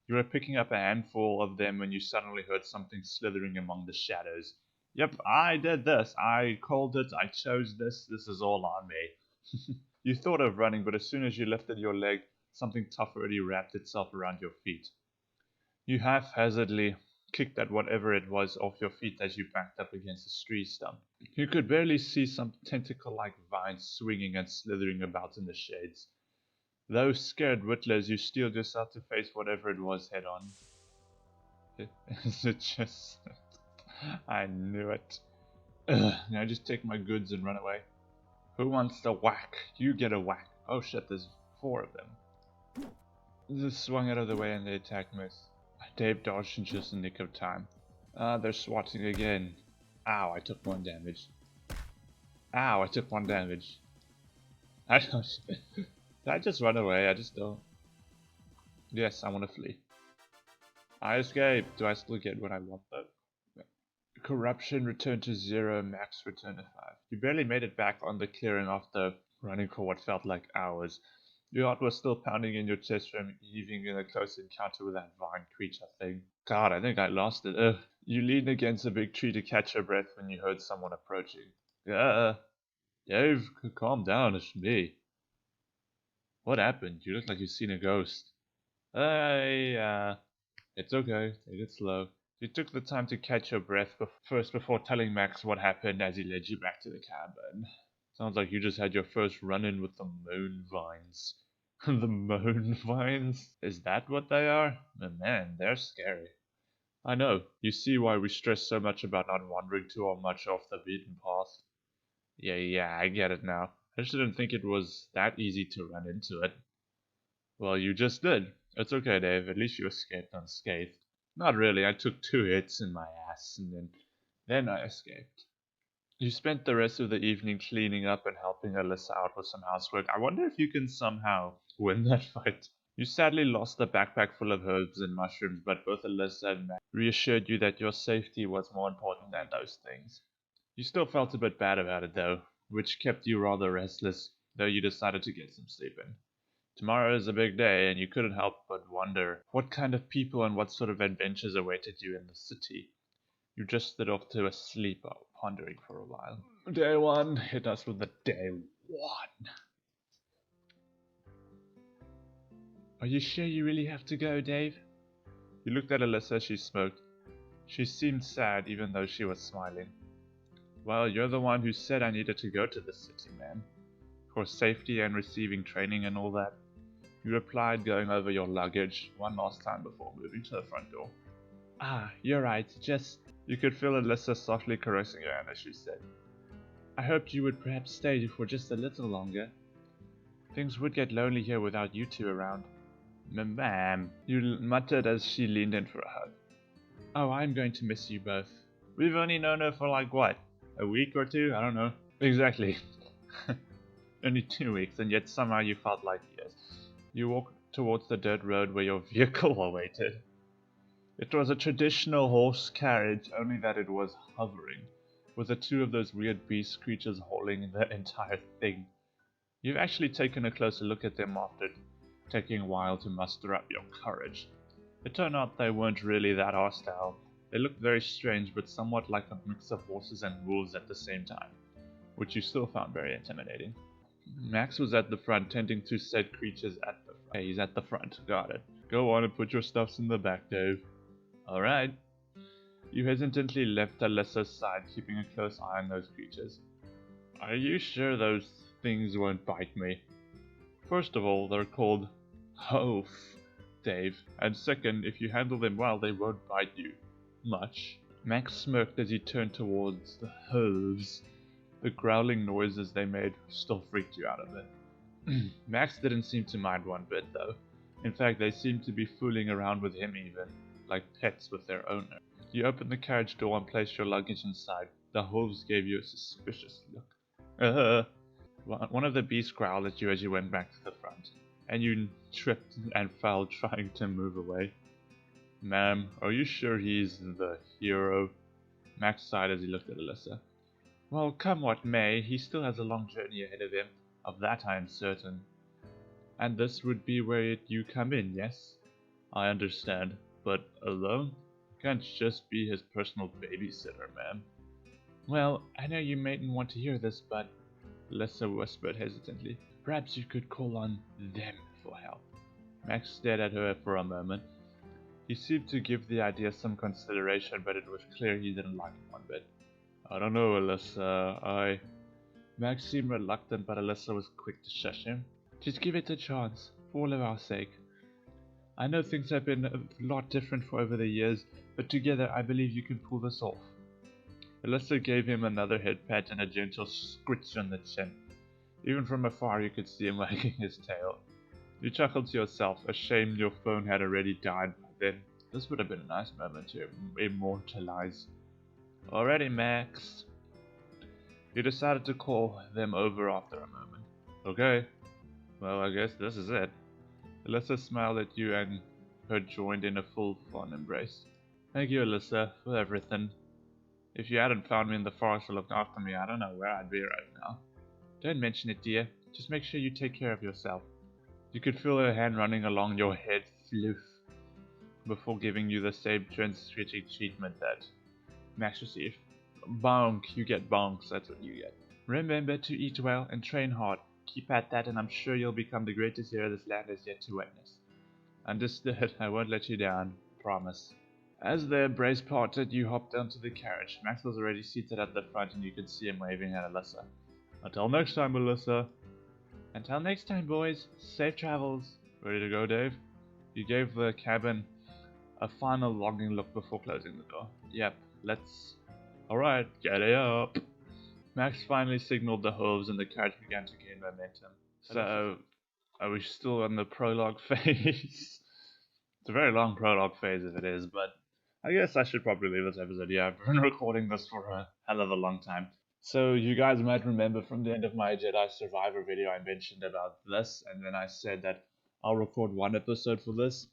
You were picking up a handful of them when you suddenly heard something slithering among the shadows. Yep, I did this. I called it. I chose this. This is all on me. You thought of running, but as soon as you lifted your leg, something tough already wrapped itself around your feet. You haphazardly kicked at whatever it was off your feet as you backed up against a tree stump. You could barely see some tentacle-like vines swinging and slithering about in the shades. Though scared witless, you steeled yourself to face whatever it was head on. Is it just... I knew it. Now just take my goods and run away. Who wants to whack? You get a whack. Oh shit, there's 4 of them. Just swung out of the way and the attack missed. Dave dodged in just the nick of time. They're swatting again. Ow, I took 1 damage. Ow, I took 1 damage. I don't... Did I just run away? I just don't... Yes, I want to flee. I escaped. Do I still get what I want though? Corruption returned to 0, max returned to 5. You barely made it back on the clearing after running for what felt like hours. Your heart was still pounding in your chest from heaving in a close encounter with that vine creature thing. God, I think I lost it. You leaned against a big tree to catch your breath when you heard someone approaching. Dave, calm down, it's me. What happened? You look like you've seen a ghost. It's okay, take it slow. You took the time to catch your breath first before telling Max what happened as he led you back to the cabin. Sounds like you just had your first run-in with the moon vines. The moon vines? Is that what they are? Man, they're scary. I know. You see why we stress so much about not wandering too much off the beaten path. Yeah, I get it now. I just didn't think it was that easy to run into it. Well, you just did. It's okay, Dave. At least you escaped unscathed. Not really. I took 2 hits in my ass, and then I escaped. You spent the rest of the evening cleaning up and helping Alyssa out with some housework. I wonder if you can somehow win that fight. You sadly lost the backpack full of herbs and mushrooms, but both Alyssa and Matt reassured you that your safety was more important than those things. You still felt a bit bad about it, though, which kept you rather restless, though you decided to get some sleep in. Tomorrow is a big day, and you couldn't help but wonder what kind of people and what sort of adventures awaited you in the city. You just slid off to a sleep, pondering for a while. Day one, hit us with the day one. Are you sure you really have to go, Dave? You looked at Alyssa as she smoked. She seemed sad, even though she was smiling. Well, you're the one who said I needed to go to the city, man. For safety and receiving training and all that. You replied, going over your luggage one last time before moving to the front door. Ah, you're right, just... You could feel Alyssa softly caressing her hand as she said, I hoped you would perhaps stay for just a little longer. Things would get lonely here without you two around. Ma'am, you muttered as she leaned in for a hug. Oh, I'm going to miss you both. We've only known her for like what? A week or two? I don't know. Exactly. Only 2 weeks, and yet somehow you felt like years. You walked towards the dirt road where your vehicle awaited. It was a traditional horse carriage, only that it was hovering, with the two of those weird beast creatures hauling the entire thing. You've actually taken a closer look at them after taking a while to muster up your courage. It turned out they weren't really that hostile. They looked very strange, but somewhat like a mix of horses and wolves at the same time, which you still found very intimidating. Max was at the front, tending to said creatures at the front. Hey, he's at the front, got it. Go on and put your stuffs in the back, Dave. Alright. You hesitantly left Alyssa's side, keeping a close eye on those creatures. Are you sure those things won't bite me? First of all, they're called Hof, Dave, and second, if you handle them well, they won't bite you. Much. Max smirked as he turned towards the hooves. The growling noises they made still freaked you out a bit. Max didn't seem to mind one bit, though. In fact, they seemed to be fooling around with him even, like pets with their owner. You opened the carriage door and placed your luggage inside. The hooves gave you a suspicious look. One of the beasts growled at you as you went back to the front, and you tripped and fell trying to move away. Ma'am, are you sure he's the hero? Max sighed as he looked at Alyssa. Well, come what may, he still has a long journey ahead of him. Of that I am certain. And this would be where you come in, yes? I understand, but alone? You can't just be his personal babysitter, ma'am. Well, I know you mayn't want to hear this, but... Alyssa whispered hesitantly. Perhaps you could call on them for help. Max stared at her for a moment. He seemed to give the idea some consideration, but it was clear he didn't like it one bit. I don't know, Alyssa, Max seemed reluctant, but Alyssa was quick to shush him. Just give it a chance, for all of our sake. I know things have been a lot different for over the years, but together I believe you can pull this off. Alyssa gave him another head pat and a gentle scritch on the chin. Even from afar you could see him wagging his tail. You chuckled to yourself, ashamed your phone had already died by then. This would have been a nice moment to immortalize. Alrighty, Max. You decided to call them over after a moment. Okay. Well, I guess this is it. Alyssa smiled at you and her joined in a full fond embrace. Thank you, Alyssa, for everything. If you hadn't found me in the forest or looked after me, I don't know where I'd be right now. Don't mention it, dear. Just make sure you take care of yourself. You could feel her hand running along your head. Floof. before giving you the same trend-switching treatment that Max received. Bonk, you get bonks, that's what you get. Remember to eat well and train hard. Keep at that and I'm sure you'll become the greatest hero this land has yet to witness. Understood, I won't let you down, promise. As the embrace parted, you hopped onto the carriage. Max was already seated at the front and you could see him waving at Alyssa. Until next time, Alyssa. Until next time, boys. Safe travels. Ready to go, Dave? You gave the cabin a final longing look before closing the door. Yep, let's... Alright, get it up. Max finally signaled the hooves and the carriage began to gain momentum. So, are we still in the prologue phase? It's a very long prologue phase if it is, but I guess I should probably leave this episode. Yeah, I've been recording this for a hell of a long time. So you guys might remember from the end of my Jedi Survivor video I mentioned about this, and then I said that I'll record one episode for this,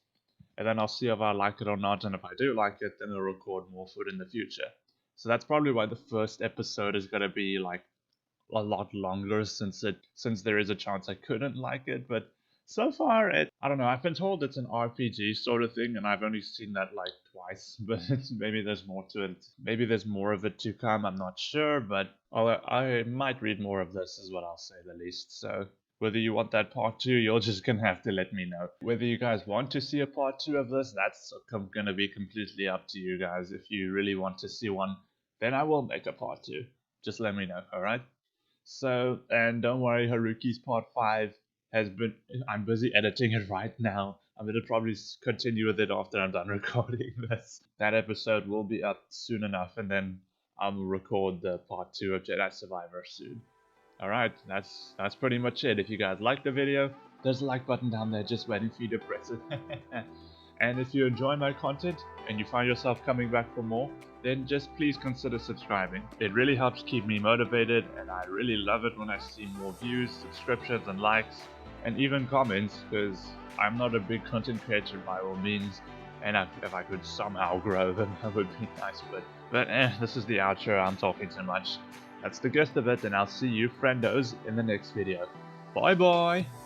and then I'll see if I like it or not, and if I do like it, then I'll record more for it in the future. So that's probably why the first episode is gonna be like a lot longer since there is a chance I couldn't like it, but so far I don't know, I've been told it's an RPG sort of thing and I've only seen that like twice, but maybe there's more to it. Maybe there's more of it to come, I'm not sure, but I might read more of this is what I'll say the least. So whether you want that part 2, you're just gonna have to let me know. Whether you guys want to see a part 2 of this, that's gonna be completely up to you guys. If you really want to see one, then I will make a part 2. Just let me know, alright? So, and don't worry, Haruki's part 5 I'm busy editing it right now. I'm gonna probably continue with it after I'm done recording this. That episode will be up soon enough, and then I'll record the part 2 of Jedi Survivor soon. Alright, that's pretty much it. If you guys liked the video, there's a like button down there just waiting for you to press it. And if you enjoy my content and you find yourself coming back for more, then just please consider subscribing. It really helps keep me motivated, and I really love it when I see more views, subscriptions and likes, and even comments, because I'm not a big content creator by all means, and if I could somehow grow, then that would be nice, but this is the outro, I'm talking too much. That's the gist of it, and I'll see you friendos in the next video. Bye bye!